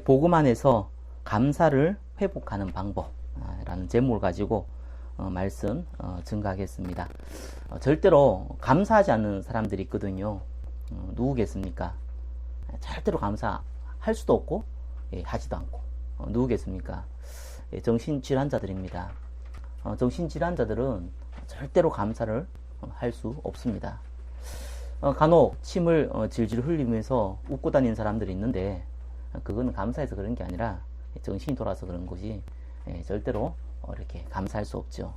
복음 안에서 감사를 회복하는 방법라는 제목을 가지고 말씀 증가하겠습니다. 절대로 감사하지 않는 사람들이 있거든요. 누구겠습니까? 절대로 감사할 수도 없고 하지도 않고 누구겠습니까? 정신질환자들입니다. 정신질환자들은 절대로 감사를 할 수 없습니다. 간혹 침을 질질 흘리면서 웃고 다니는 사람들이 있는데 그건 감사해서 그런 게 아니라 정신이 돌아서 그런 것이 절대로 이렇게 감사할 수 없죠.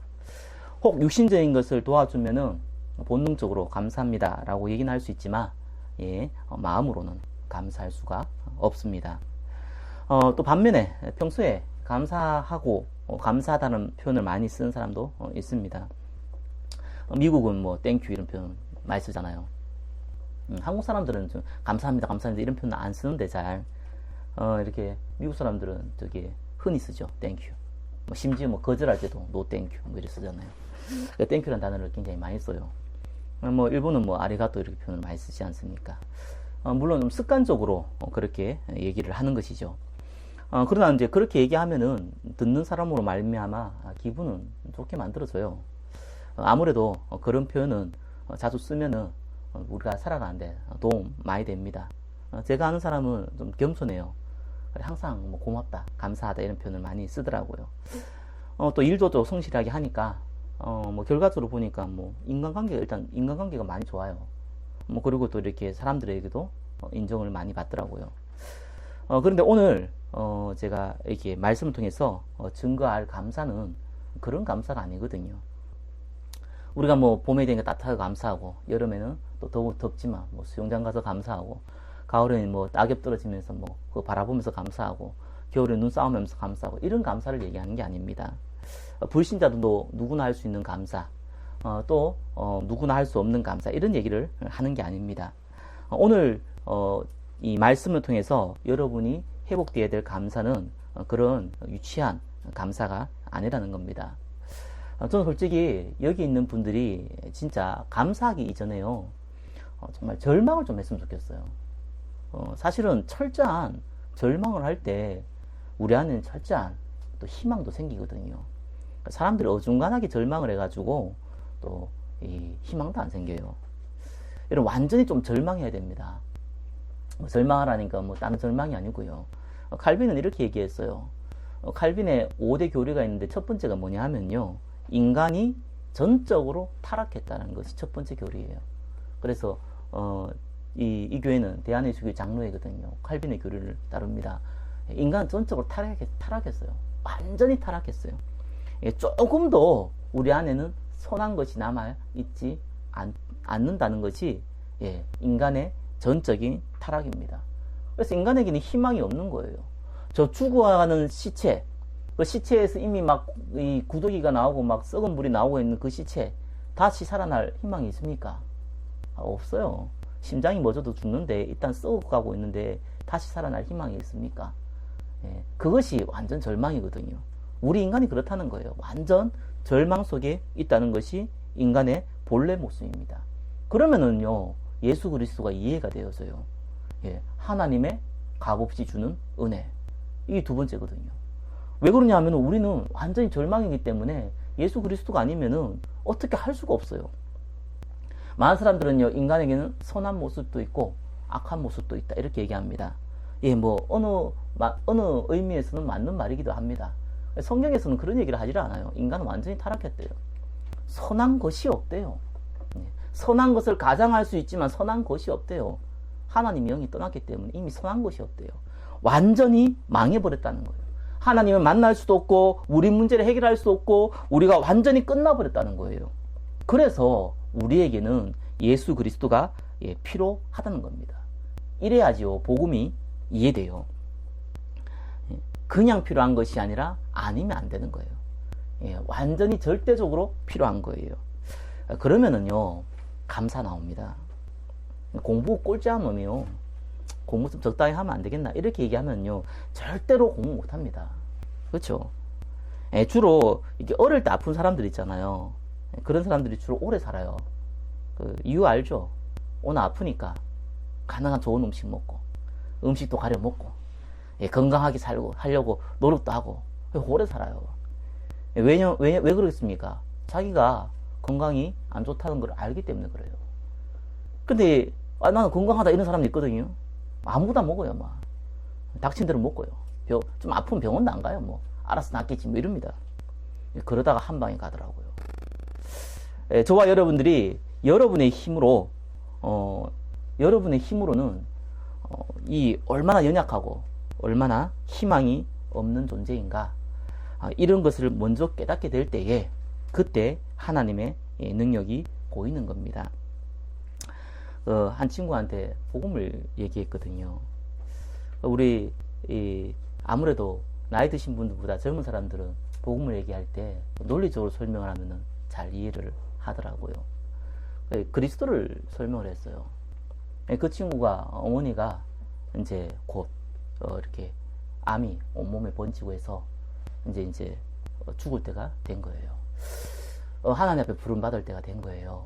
혹 육신적인 것을 도와주면은 본능적으로 감사합니다 라고 얘기는 할 수 있지만 마음으로는 감사할 수가 없습니다. 또 반면에 평소에 감사하고 감사하다는 표현을 많이 쓰는 사람도 있습니다. 미국은 뭐 땡큐 이런 표현 많이 쓰잖아요. 한국 사람들은 좀 감사합니다 감사합니다 이런 표현 안 쓰는데 잘 이렇게 미국 사람들은 되게 흔히 쓰죠. 땡큐. 심지어 뭐 거절할 때도 노 땡큐 뭐 이렇게 쓰잖아요. 그러니까 땡큐라는 단어를 굉장히 많이 써요. 일본은 뭐 아리가또 이렇게 표현을 많이 쓰지 않습니까? 물론 좀 습관적으로 그렇게 얘기를 하는 것이죠. 그러나 이제 그렇게 얘기하면은 듣는 사람으로 말미암아 기분은 좋게 만들어져요. 아무래도 그런 표현은 자주 쓰면은 우리가 살아가는데 도움 많이 됩니다. 제가 아는 사람은 좀 겸손해요. 항상 뭐 고맙다, 감사하다 이런 표현을 많이 쓰더라고요. 또 일도 좀 성실하게 하니까 뭐 결과적으로 보니까 뭐 인간관계가 많이 좋아요. 뭐 그리고 또 이렇게 사람들에게도 인정을 많이 받더라고요. 그런데 오늘 제가 이렇게 말씀을 통해서 증거할 감사는 그런 감사가 아니거든요. 우리가 뭐 봄에 되니까 따뜻하게 감사하고 여름에는 또 더욱 덥지만 뭐 수영장 가서 감사하고 가을에는 뭐 낙엽 떨어지면서 뭐 그거 바라보면서 감사하고 겨울에 눈 싸우면서 감사하고 이런 감사를 얘기하는 게 아닙니다. 불신자도 누구나 할 수 있는 감사 또 누구나 할 수 없는 감사 이런 얘기를 하는 게 아닙니다. 오늘 이 말씀을 통해서 여러분이 회복되어야 될 감사는 그런 유치한 감사가 아니라는 겁니다. 저는 솔직히 여기 있는 분들이 진짜 감사하기 이전에요 정말 절망을 좀 했으면 좋겠어요. 사실은 철저한 절망을 할 때 우리 안에는 철저한 또 희망도 생기거든요. 사람들이 어중간하게 절망을 해가지고 또 이 희망도 안 생겨요. 여러분 완전히 좀 절망해야 됩니다. 절망하라니까 뭐 다른 절망이 아니고요. 칼빈은 이렇게 얘기했어요. 칼빈의 5대 교리가 있는데 첫 번째가 뭐냐 하면요. 인간이 전적으로 타락했다는 것이 첫 번째 교리예요. 그래서 이 교회는 대한예수교회 장로회거든요. 칼빈의 교리를 따릅니다. 인간은 전적으로 타락했어요. 완전히 타락했어요. 조금도 우리 안에는 선한 것이 남아있지 않는다는 것이 인간의 전적인 타락입니다. 그래서 인간에게는 희망이 없는 거예요. 저 죽어가는 시체, 그 시체에서 이미 막 이 구더기가 나오고 막 썩은 물이 나오고 있는 그 시체 다시 살아날 희망이 있습니까? 없어요. 심장이 멎어도 죽는데 일단 썩어가고 있는데 다시 살아날 희망이 있습니까? 그것이 완전 절망이거든요. 우리 인간이 그렇다는 거예요. 완전 절망 속에 있다는 것이 인간의 본래 모습입니다. 그러면은요 예수 그리스도가 이해가 되어서요 하나님의 값없이 주는 은혜 이 두 번째거든요. 왜 그러냐 하면 우리는 완전히 절망이기 때문에 예수 그리스도가 아니면은 어떻게 할 수가 없어요. 많은 사람들은요 인간에게는 선한 모습도 있고 악한 모습도 있다 이렇게 얘기합니다. 뭐 어느 의미에서는 맞는 말이기도 합니다. 성경에서는 그런 얘기를 하질 않아요. 인간은 완전히 타락했대요. 선한 것이 없대요. 선한 것을 가장할 수 있지만 선한 것이 없대요. 하나님의 영이 떠났기 때문에 이미 선한 것이 없대요. 완전히 망해버렸다는 거예요. 하나님을 만날 수도 없고 우리 문제를 해결할 수 없고 우리가 완전히 끝나버렸다는 거예요. 그래서 우리에게는 예수 그리스도가 필요하다는 겁니다. 이래야지요 복음이 이해돼요. 그냥 필요한 것이 아니라 아니면 안 되는 거예요. 완전히 절대적으로 필요한 거예요. 그러면은요 감사 나옵니다. 공부 꼴찌한 놈이요 공부 좀 적당히 하면 안 되겠나 이렇게 얘기하면요 절대로 공부 못합니다. 그렇죠? 주로 이게 어릴 때 아픈 사람들 있잖아요. 그런 사람들이 주로 오래 살아요. 그 이유 알죠? 오늘 아프니까 가능한 좋은 음식 먹고 음식도 가려 먹고 예, 건강하게 하려고 노력도 하고 오래 살아요. 왜 그러겠습니까? 자기가 건강이 안 좋다는 걸 알기 때문에 그래요. 근데 나는 건강하다 이런 사람도 있거든요. 아무거나 먹어요. 막 닥친 대로 먹고요. 좀 아프면 병원도 안 가요. 뭐 알아서 낫겠지 뭐 이럽니다. 그러다가 한 방에 가더라고요. 저와 여러분들이 여러분의 힘으로는 이 얼마나 연약하고 얼마나 희망이 없는 존재인가, 이런 것을 먼저 깨닫게 될 때에 그때 하나님의 능력이 보이는 겁니다. 한 친구한테 복음을 얘기했거든요. 우리 아무래도 나이 드신 분들보다 젊은 사람들은 복음을 얘기할 때 논리적으로 설명을 하면은 잘 이해를 하더라고요. 그리스도를 설명을 했어요. 그 친구가 어머니가 이제 곧 이렇게 암이 온몸에 번지고 해서 이제 죽을 때가 된 거예요. 하나님 앞에 부름받을 때가 된 거예요.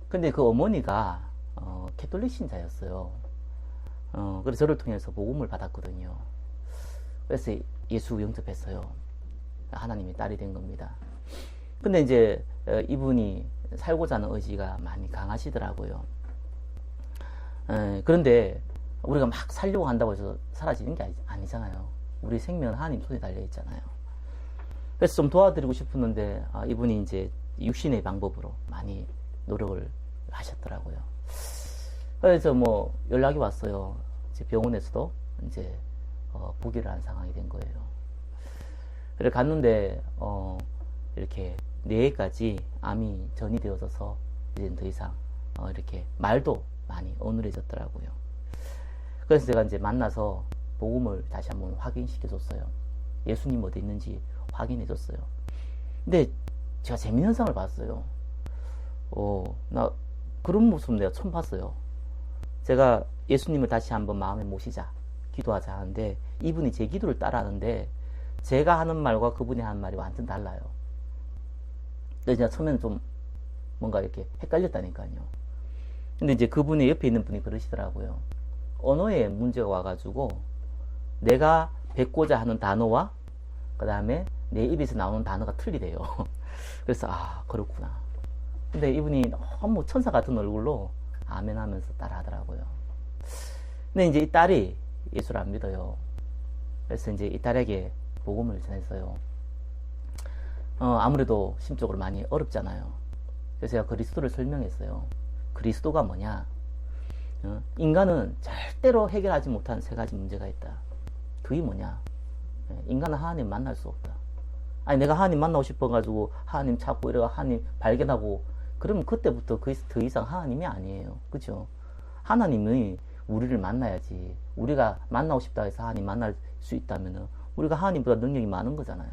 근데 그 어머니가 캐톨릭 신자였어요. 그래서 저를 통해서 복음을 받았거든요. 그래서 예수 영접했어요. 하나님의 딸이 된 겁니다. 근데 이제 이분이 살고자 하는 의지가 많이 강하시더라고요. 그런데 우리가 막 살려고 한다고 해서 사라지는 게 아니잖아요. 우리 생명은 하나님 손에 달려 있잖아요. 그래서 좀 도와드리고 싶었는데 이분이 이제 육신의 방법으로 많이 노력을 하셨더라고요. 그래서 뭐 연락이 왔어요. 이제 병원에서도 이제 보기를 한 상황이 된 거예요. 그래 갔는데 이렇게 뇌에까지 암이 전이 되어져서 이제 더 이상 이렇게 말도 많이 어눌해졌더라고요. 그래서 제가 이제 만나서 복음을 다시 한번 확인시켜 줬어요. 예수님 어디 있는지 확인해 줬어요. 근데 제가 재미있는 현상을 봤어요. 나 그런 모습 내가 처음 봤어요. 제가 예수님을 다시 한번 마음에 모시자, 기도하자 하는데 이분이 제 기도를 따라 하는데 제가 하는 말과 그분이 하는 말이 완전 달라요. 그래서 제가 처음에는 좀 뭔가 이렇게 헷갈렸다니까요. 근데 이제 그분의 옆에 있는 분이 그러시더라고요. 언어에 문제가 와가지고 내가 뱉고자 하는 단어와 그 다음에 내 입에서 나오는 단어가 틀리대요. 그래서 그렇구나. 근데 이분이 너무 천사 같은 얼굴로 아멘 하면서 따라 하더라고요. 근데 이제 이 딸이 예수를 안 믿어요. 그래서 이제 이 딸에게 복음을 전했어요. 아무래도 심적으로 많이 어렵잖아요. 그래서 제가 그리스도를 설명했어요. 그리스도가 뭐냐? 인간은 절대로 해결하지 못한 세 가지 문제가 있다. 그게 뭐냐? 인간은 하나님 만날 수 없다. 아니 내가 하나님 만나고 싶어가지고 하나님 찾고 이래가 하나님 발견하고 그러면 그때부터 더 이상 하나님이 아니에요. 그죠? 하나님이 우리를 만나야지. 우리가 만나고 싶다 해서 하나님 만날 수 있다면은 우리가 하나님보다 능력이 많은 거잖아요.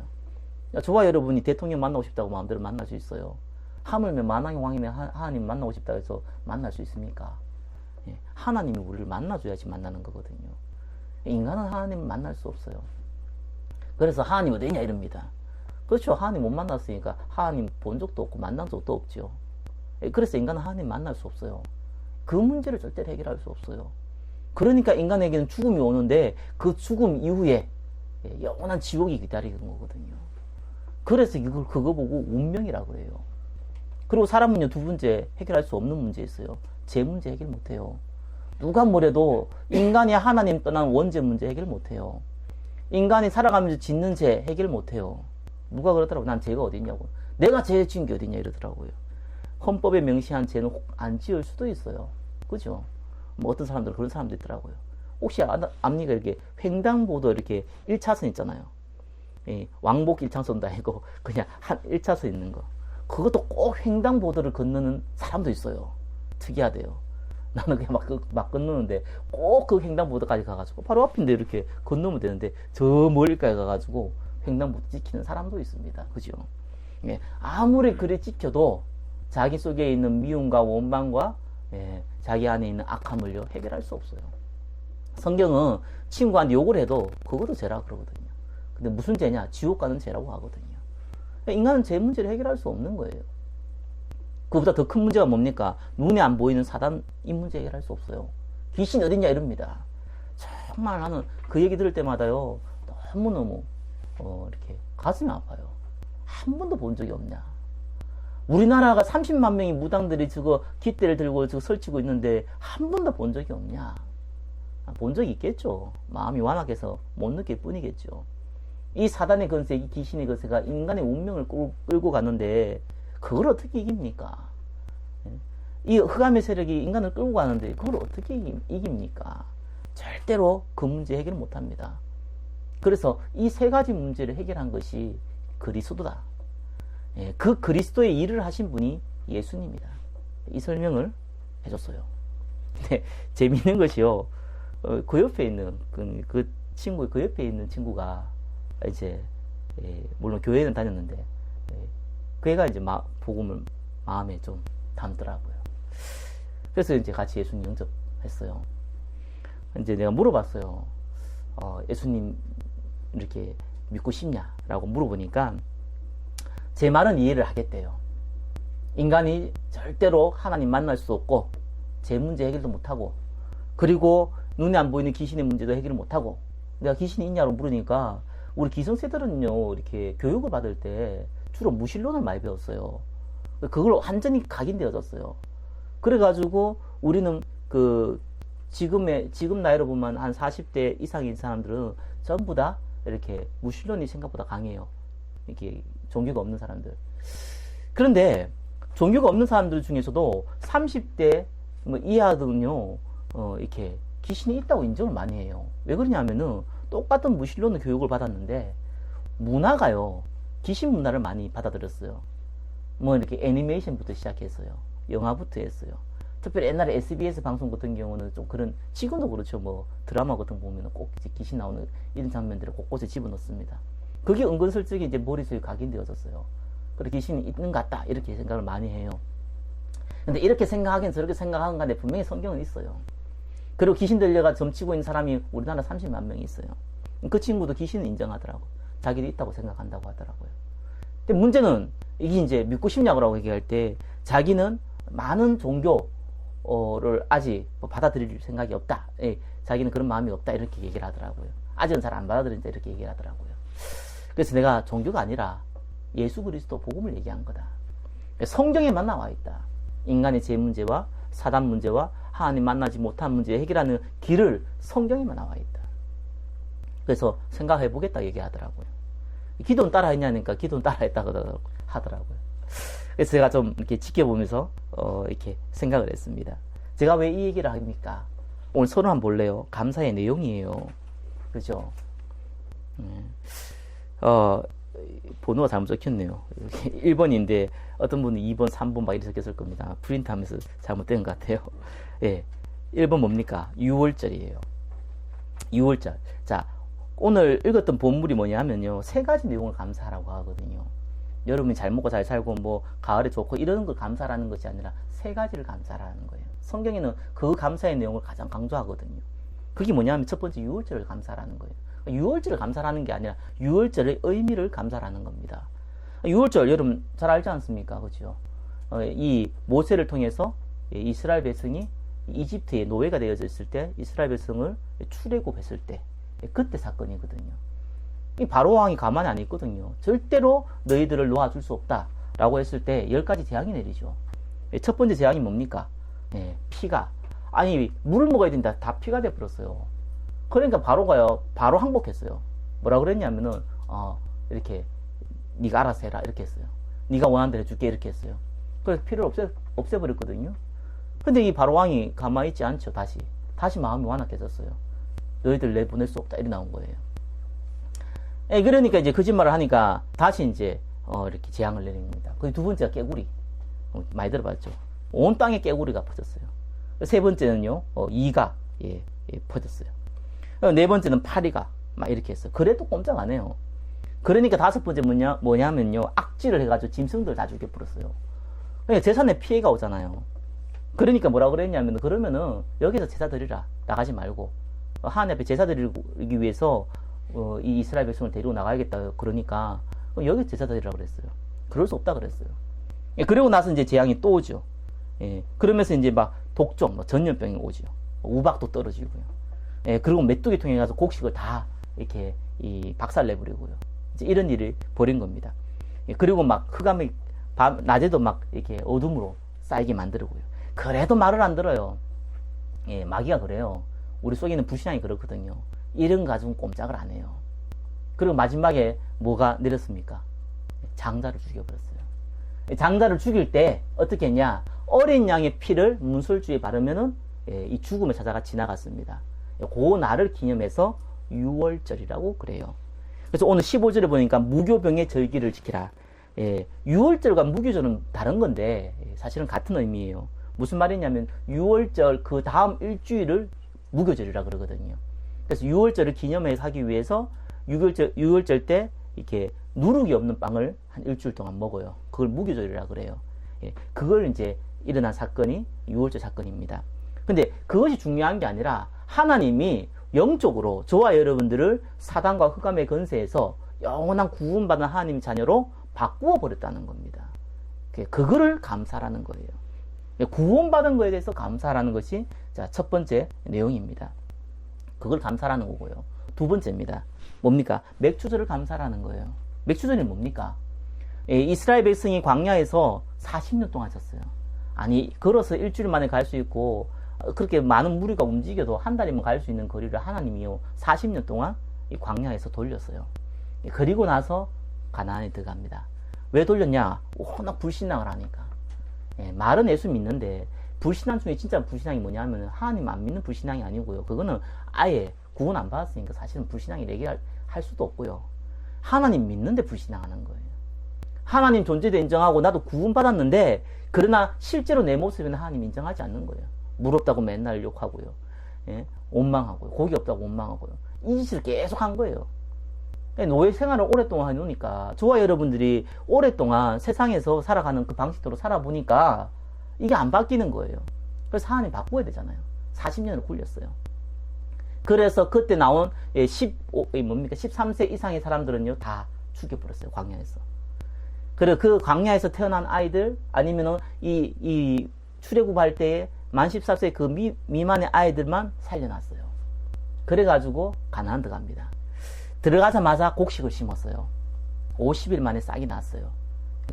저와 여러분이 대통령 만나고 싶다고 마음대로 만날 수 있어요. 하물며 만왕의 왕이면 하나님 만나고 싶다 해서 만날 수 있습니까? 하나님이 우리를 만나줘야지 만나는 거거든요. 인간은 하나님 만날 수 없어요. 그래서 하나님 어디냐 이럽니다. 그렇죠. 하나님 못 만났으니까 하나님 본 적도 없고 만난 적도 없죠. 그래서 인간은 하나님 만날 수 없어요. 그 문제를 절대로 해결할 수 없어요. 그러니까 인간에게는 죽음이 오는데 그 죽음 이후에 영원한 지옥이 기다리는 거거든요. 그래서 그거 보고 운명이라고 해요. 그리고 사람은요, 두 번째 해결할 수 없는 문제 있어요. 제 문제 해결 못해요. 누가 뭐래도 인간이 하나님 떠난 원죄 문제 해결 못해요. 인간이 살아가면서 짓는 죄 해결 못해요. 누가 그러더라고. 난 죄가 어딨냐고. 내가 죄 지은 게 어딨냐 이러더라고요. 헌법에 명시한 죄는 안 지을 수도 있어요. 그죠? 뭐 어떤 사람들은 그런 사람도 있더라고요. 혹시 압니까? 이렇게 횡단보도 이렇게 1차선 있잖아요. 왕복 1차선도 아니고 그냥 한 1차선 있는 거. 그것도 꼭 횡단보도를 건너는 사람도 있어요. 특이하대요. 나는 그냥 막 건너는데 꼭 그 횡단보도까지 가가지고 바로 앞인데 이렇게 건너면 되는데 저 멀리까지 가가지고 횡단보도 지키는 사람도 있습니다. 그죠? 아무리 그래 지켜도 자기 속에 있는 미움과 원망과 자기 안에 있는 악함을요 해결할 수 없어요. 성경은 친구한테 욕을 해도 그것도 죄라고 그러거든요. 근데 무슨 죄냐? 지옥 가는 죄라고 하거든요. 인간은 죄 문제를 해결할 수 없는 거예요. 그보다 더 큰 문제가 뭡니까? 눈에 안 보이는 사단 이 문제 해결할 수 없어요. 귀신 어딨냐 이럽니다. 저 정말 나는 그 얘기 들을 때마다요, 너무너무, 이렇게 가슴이 아파요. 한 번도 본 적이 없냐. 우리나라가 30만 명의 무당들이 저거 깃대를 들고 저거 설치고 있는데 한 번도 본 적이 없냐. 본 적이 있겠죠. 마음이 완악해서 못 느낄 뿐이겠죠. 이 사단의 건세, 이 귀신의 건세가 인간의 운명을 끌고 가는데 그걸 어떻게 이깁니까? 이 흑암의 세력이 인간을 끌고 가는데 그걸 어떻게 이깁니까? 절대로 그 문제 해결 못합니다. 그래서 이 세 가지 문제를 해결한 것이 그리스도다. 그 그리스도의 일을 하신 분이 예수님이다. 이 설명을 해줬어요. 근데 재미있는 것이요. 그 옆에 있는 그 친구, 그 옆에 있는 친구가 이제 물론 교회는 다녔는데 그 애가 이제 복음을 마음에 좀 담더라고요. 그래서 이제 같이 예수님 영접했어요. 이제 내가 물어봤어요. 예수님 이렇게 믿고 싶냐라고 물어보니까 제 말은 이해를 하겠대요. 인간이 절대로 하나님 만날 수 없고 제 문제 해결도 못하고 그리고 눈에 안 보이는 귀신의 문제도 해결을 못하고 내가 귀신이 있냐고 물으니까 우리 기성세들은요 이렇게 교육을 받을 때 주로 무신론을 많이 배웠어요. 그걸 완전히 각인되어졌어요. 그래가지고 우리는 지금 나이로 보면 한 40대 이상인 사람들은 전부 다 이렇게 무신론이 생각보다 강해요. 이렇게 종교가 없는 사람들. 그런데 종교가 없는 사람들 중에서도 30대 이하들은요, 이렇게 귀신이 있다고 인정을 많이 해요. 왜 그러냐면은 똑같은 무신론의 교육을 받았는데 문화가요, 귀신 문화를 많이 받아들였어요. 이렇게 애니메이션부터 시작했어요. 영화부터 했어요. 특별히 옛날에 SBS 방송 같은 경우는 좀 그런, 지금도 그렇죠. 드라마 같은 거 보면 꼭 귀신 나오는 이런 장면들을 곳곳에 집어넣습니다. 그게 은근슬쩍이 이제 머릿속에 각인되어졌어요. 그래, 귀신이 있는 것 같다. 이렇게 생각을 많이 해요. 근데 이렇게 생각하긴 저렇게 생각하는 간에 분명히 성경은 있어요. 그리고 귀신 들려가 점치고 있는 사람이 우리나라 30만 명이 있어요. 그 친구도 귀신을 인정하더라고. 자기도 있다고 생각한다고 하더라고요. 근데 문제는 이게 이제 믿고 싶냐고 얘기할 때 자기는 많은 종교를 아직 받아들일 생각이 없다. 자기는 그런 마음이 없다. 이렇게 얘기를 하더라고요. 아직은 잘 안 받아들인다. 이렇게 얘기를 하더라고요. 그래서 내가 종교가 아니라 예수 그리스도 복음을 얘기한 거다. 성경에만 나와 있다. 인간의 죄 문제와 사단 문제와 하나님 만나지 못한 문제 해결하는 길을 성경에만 나와 있다. 그래서 생각해 보겠다 얘기하더라고요. 기도는 따라 했냐니까 기도는 따라 했다고 하더라고요. 그래서 제가 좀 이렇게 지켜보면서 이렇게 생각을 했습니다. 제가 왜 이 얘기를 합니까? 오늘 서론 한번 볼래요? 감사의 내용이에요. 그죠? 번호가 잘못 적혔네요. 1번인데 어떤 분은 2번, 3번 막 이렇게 적혔을 겁니다. 프린트하면서 잘못된 것 같아요. 예, 1번 뭡니까? 6월절이에요. 6월절. 자, 오늘 읽었던 본물이 뭐냐면요, 세 가지 내용을 감사하라고 하거든요. 여러분이 잘 먹고 잘 살고 가을에 좋고 이런 걸 감사라는 것이 아니라 세 가지를 감사라는 거예요. 성경에는 그 감사의 내용을 가장 강조하거든요. 그게 뭐냐면 첫 번째 6월절을 감사라는 거예요. 6월절을 감사라는 게 아니라 6월절의 의미를 감사라는 겁니다. 6월절 여러분 잘 알지 않습니까? 그렇죠? 이 모세를 통해서 이스라엘 백성이 이집트에 노예가 되어져 있을 때 이스라엘 백성을 출애굽했을 때 그때 사건이거든요. 이 바로 왕이 가만히 안 있거든요. 절대로 너희들을 놓아줄 수 없다 라고 했을 때 10가지 재앙이 내리죠. 첫 번째 재앙이 뭡니까? 피가, 아니 물을 먹어야 된다. 다 피가 돼버렸어요. 그러니까 바로 항복했어요. 뭐라 그랬냐면은 이렇게 네가 알아서 해라 이렇게 했어요. 네가 원하는 대로 해줄게 이렇게 했어요. 그래서 피를 없애버렸거든요. 근데 이 바로 왕이 가만히 있지 않죠. 다시 마음이 완악해졌어요. 너희들 내보낼 수 없다 이렇게 나온 거예요. 그러니까 이제 거짓말을 하니까 다시 이제 이렇게 재앙을 내린 겁니다. 그 두 번째가 깨구리. 많이 들어봤죠. 온 땅에 깨구리가 퍼졌어요. 세 번째는요, 이가 퍼졌어요. 네 번째는 파리가 막 이렇게 했어요. 그래도 꼼짝 안 해요. 그러니까 다섯 번째 뭐냐면요, 악질을 해가지고 짐승들 다 죽여버렸어요. 그러니까 재산에 피해가 오잖아요. 그러니까 뭐라 그랬냐면, 그러면은 여기서 제사 드리라. 나가지 말고 하나님 앞에 제사 드리기 위해서 이 이스라엘 백성을 데리고 나가야겠다. 그러니까 여기서 제사 드리라고 그랬어요. 그럴 수 없다 그랬어요. 그리고 나서 이제 재앙이 또 오죠. 그러면서 이제 막 독종, 전염병이 오죠. 우박도 떨어지고요. 그리고 메뚜기 통에 가서 곡식을 다 이렇게 박살 내버리고요. 이제 이런 일을 벌인 겁니다. 그리고 막 흑암이 낮에도 막 이렇게 어둠으로 쌓이게 만들고요. 그래도 말을 안 들어요. 마귀가 그래요. 우리 속에 있는 불신앙이 그렇거든요. 이런 거 가지고는 꼼짝을 안 해요. 그리고 마지막에 뭐가 내렸습니까? 장자를 죽여버렸어요. 장자를 죽일 때 어떻게 했냐? 어린 양의 피를 문설주에 바르면은 이 죽음의 사자가 지나갔습니다. 그 날을 기념해서 유월절이라고 그래요. 그래서 오늘 15절에 보니까 무교병의 절기를 지키라. 유월절과 무교절은 다른 건데 사실은 같은 의미예요. 무슨 말이냐면 유월절 그 다음 일주일을 무교절이라 그러거든요. 그래서 유월절을 기념해서 하기 위해서 유월절 때 이렇게 누룩이 없는 빵을 한 일주일 동안 먹어요. 그걸 무교절이라 그래요. 그걸 이제 일어난 사건이 유월절 사건입니다. 근데 그것이 중요한 게 아니라 하나님이 영적으로 저와 여러분들을 사단과 흑암의 권세에서 영원한 구원받은 하나님 자녀로 바꾸어 버렸다는 겁니다. 그거를 감사라는 거예요. 구원받은 거에 대해서 감사라는 것이 첫 번째 내용입니다. 그걸 감사라는 거고요. 두 번째입니다. 뭡니까? 맥추절을 감사라는 거예요. 맥추절이 뭡니까? 이스라엘 백성이 광야에서 40년 동안 졌어요. 아니, 걸어서 일주일 만에 갈 수 있고 그렇게 많은 무리가 움직여도 한 달이면 갈 수 있는 거리를 하나님이요 40년 동안 이 광야에서 돌렸어요. 그리고 나서 가나안에 들어갑니다. 왜 돌렸냐? 워낙 불신앙을 하니까. 말은 예수 믿는데 불신앙 중에 진짜 불신앙이 뭐냐면 하나님 안 믿는 불신앙이 아니고요. 그거는 아예 구원 안 받았으니까 사실은 불신앙이 얘기할 수도 없고요. 하나님 믿는데 불신앙하는 거예요. 하나님 존재도 인정하고 나도 구원 받았는데 그러나 실제로 내 모습에는 하나님 인정하지 않는 거예요. 물 없다고 맨날 욕하고요. 원망하고요. 고기 없다고 원망하고요. 이 짓을 계속 한 거예요. 노예 생활을 오랫동안 해놓으니까 저와 여러분들이 오랫동안 세상에서 살아가는 그 방식대로 살아보니까 이게 안 바뀌는 거예요. 그래서 하나님 바꿔야 되잖아요. 40년을 굴렸어요. 그래서 그때 나온 13세 이상의 사람들은요 다 죽여버렸어요. 광야에서. 그리고 그 광야에서 태어난 아이들 아니면은 이 출애굽할 때에 만 14세 그 미만의 아이들만 살려놨어요. 그래가지고 가나안 들어갑니다. 들어가자마자 곡식을 심었어요. 50일 만에 싹이 났어요.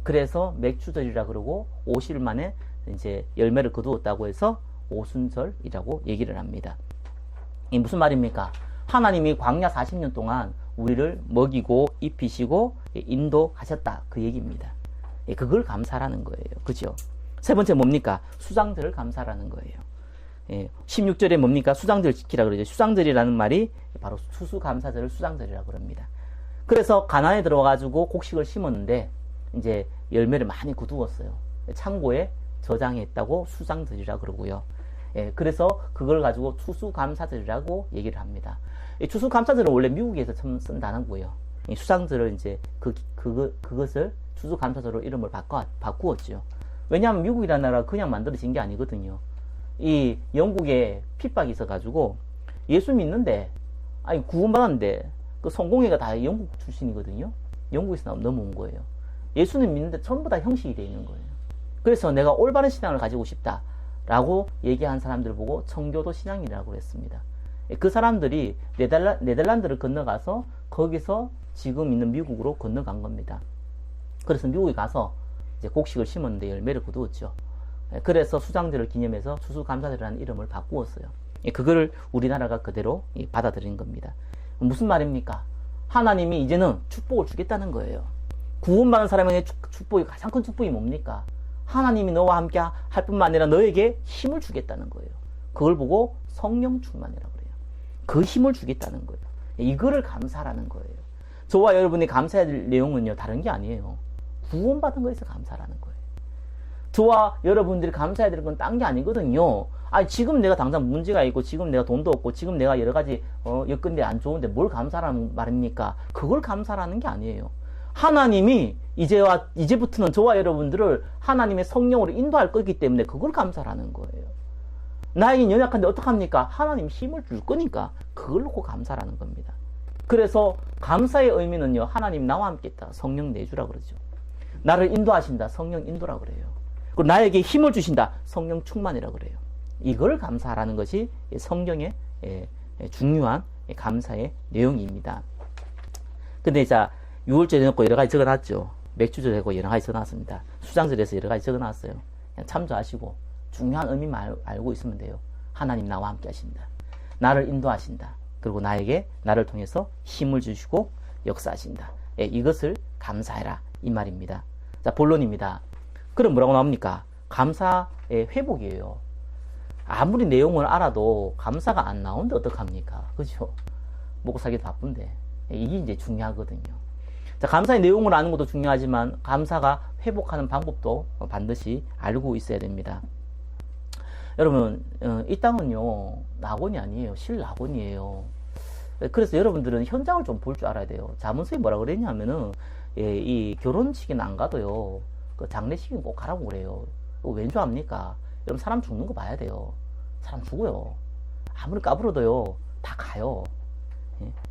그래서 맥추절이라 그러고 50일 만에 이제 열매를 거두었다고 해서 오순절이라고 얘기를 합니다. 이 무슨 말입니까? 하나님이 광야 40년 동안 우리를 먹이고 입히시고 인도하셨다. 그 얘기입니다. 그걸 감사라는 거예요. 그죠? 세 번째 뭡니까? 수장절을 감사라는 거예요. 16절에 뭡니까? 수장절 지키라 그러죠. 수장절이라는 말이 바로 수수감사절을 수장절이라고 그럽니다. 그래서 가나안에 들어와가지고 곡식을 심었는데 이제 열매를 많이 거두었어요. 창고에 저장했다고 수장절이라 그러고요. 그래서 그걸 가지고 추수감사절이라고 얘기를 합니다. 이 추수감사절은 원래 미국에서 처음 쓴 단어고요. 이 수장절을 이제 그것을 추수감사절로 이름을 바꾸었죠. 왜냐하면 미국이라는 나라가 그냥 만들어진 게 아니거든요. 이 영국에 핍박이 있어가지고 예수 믿는데 아니 구원받았는데 그 성공회가 다 영국 출신이거든요. 영국에서 넘어온 거예요. 예수는 믿는데 전부 다 형식이 되어 있는 거예요. 그래서 내가 올바른 신앙을 가지고 싶다라고 얘기한 사람들 보고 청교도 신앙이라고 했습니다. 그 사람들이 네덜란드를 건너가서 거기서 지금 있는 미국으로 건너간 겁니다. 그래서 미국에 가서 이제 곡식을 심었는데 열매를 거두었죠. 그래서 수장절을 기념해서 추수감사절이라는 이름을 바꾸었어요. 그거를 우리나라가 그대로 받아들인 겁니다. 무슨 말입니까? 하나님이 이제는 축복을 주겠다는 거예요. 구원받은 사람에게 축복이 가장 큰 축복이 뭡니까? 하나님이 너와 함께 할 뿐만 아니라 너에게 힘을 주겠다는 거예요. 그걸 보고 성령 충만이라고 그래요. 그 힘을 주겠다는 거예요. 이거를 감사라는 거예요. 저와 여러분이 감사해야 될 내용은요, 다른 게 아니에요. 구원받은 거에서 감사라는 거예요. 저와 여러분들이 감사해야 될 건 딴 게 아니거든요. 아니, 지금 내가 당장 문제가 있고, 지금 내가 돈도 없고, 지금 내가 여러 가지, 여건이 안 좋은데 뭘 감사라는 말입니까? 그걸 감사라는 게 아니에요. 하나님이 이제부터는 저와 여러분들을 하나님의 성령으로 인도할 거기 때문에 그걸 감사라는 거예요. 나에겐 연약한데 어떡합니까? 하나님 힘을 줄 거니까 그걸 놓고 감사라는 겁니다. 그래서 감사의 의미는요, 하나님 나와 함께 있다. 성령 내주라 그러죠. 나를 인도하신다. 성령 인도라 그래요. 그리고 나에게 힘을 주신다. 성령 충만이라 그래요. 이걸 감사라는 것이 성경의 중요한 감사의 내용입니다. 근데 자 6월절 해놓고 여러 가지 적어놨죠. 맥주절 해고 여러 가지 적어놨습니다. 수장절에서 여러 가지 적어놨어요. 그냥 참조하시고 중요한 의미만 알고 있으면 돼요. 하나님 나와 함께 하신다. 나를 인도하신다. 그리고 나를 통해서 힘을 주시고 역사하신다. 이것을 감사해라 이 말입니다. 자, 본론입니다. 그럼 뭐라고 나옵니까? 감사의 회복이에요. 아무리 내용을 알아도 감사가 안 나오는데 어떡합니까? 그죠? 먹고 살기도 바쁜데. 이게 이제 중요하거든요. 자, 감사의 내용을 아는 것도 중요하지만 감사가 회복하는 방법도 반드시 알고 있어야 됩니다. 여러분, 이 땅은요, 낙원이 아니에요. 실낙원이에요. 그래서 여러분들은 현장을 좀 볼 줄 알아야 돼요. 자문서에 뭐라 그랬냐면은, 이 결혼식은 안 가도요, 그 장례식은 꼭 가라고 그래요. 왠 줄 압니까? 여러분, 사람 죽는 거 봐야 돼요. 사람 죽어요. 아무리 까불어도요, 다 가요.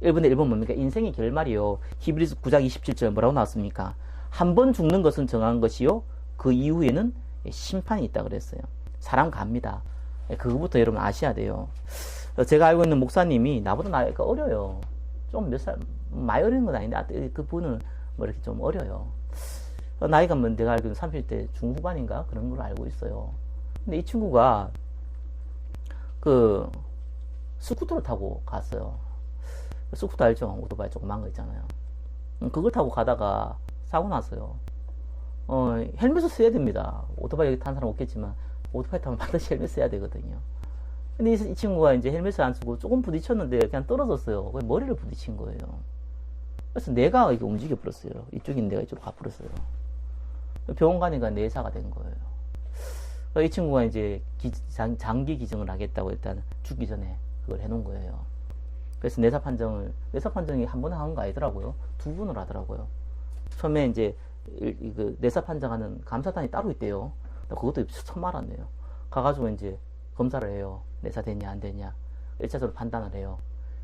1번에 1번 뭡니까? 인생의 결말이요. 히브리서 9장 27절 뭐라고 나왔습니까? 한 번 죽는 것은 정한 것이요. 그 이후에는 심판이 있다 그랬어요. 사람 갑니다. 그거부터 여러분 아셔야 돼요. 제가 알고 있는 목사님이 나보다 나이가 어려요. 좀 몇 살, 많이 어린 건 아닌데, 그분은 뭐 이렇게 좀 어려요. 나이가 뭐 내가 알고 있는 30대 중후반인가? 그런 걸로 알고 있어요. 근데 이 친구가 스쿠터를 타고 갔어요. 스쿠터 알죠? 오토바이 조그만 거 있잖아요. 그걸 타고 가다가 사고 났어요. 헬멧을 써야 됩니다. 오토바이 탄 사람 없겠지만 오토바이 타면 반드시 헬멧 써야 되거든요. 근데 이 친구가 이제 헬멧을 안 쓰고 조금 부딪혔는데 그냥 떨어졌어요. 머리를 부딪힌 거예요. 그래서 뇌가 이렇게 움직여 버렸어요. 이쪽인 뇌가 이쪽으로 가 버렸어요. 병원 가니까 뇌사가 된 거예요. 이 친구가 이제 장기 기증을 하겠다고 일단 죽기 전에 그걸 해놓은 거예요. 그래서 내사 판정이 한 번 하는 거 아니더라고요. 2번을 하더라고요. 처음에 이제 그 내사 판정하는 감사단이 따로 있대요. 그것도 처음 알았네요. 가가지고 이제 검사를 해요. 내사 됐냐 안 됐냐 1차적으로 판단을 해요.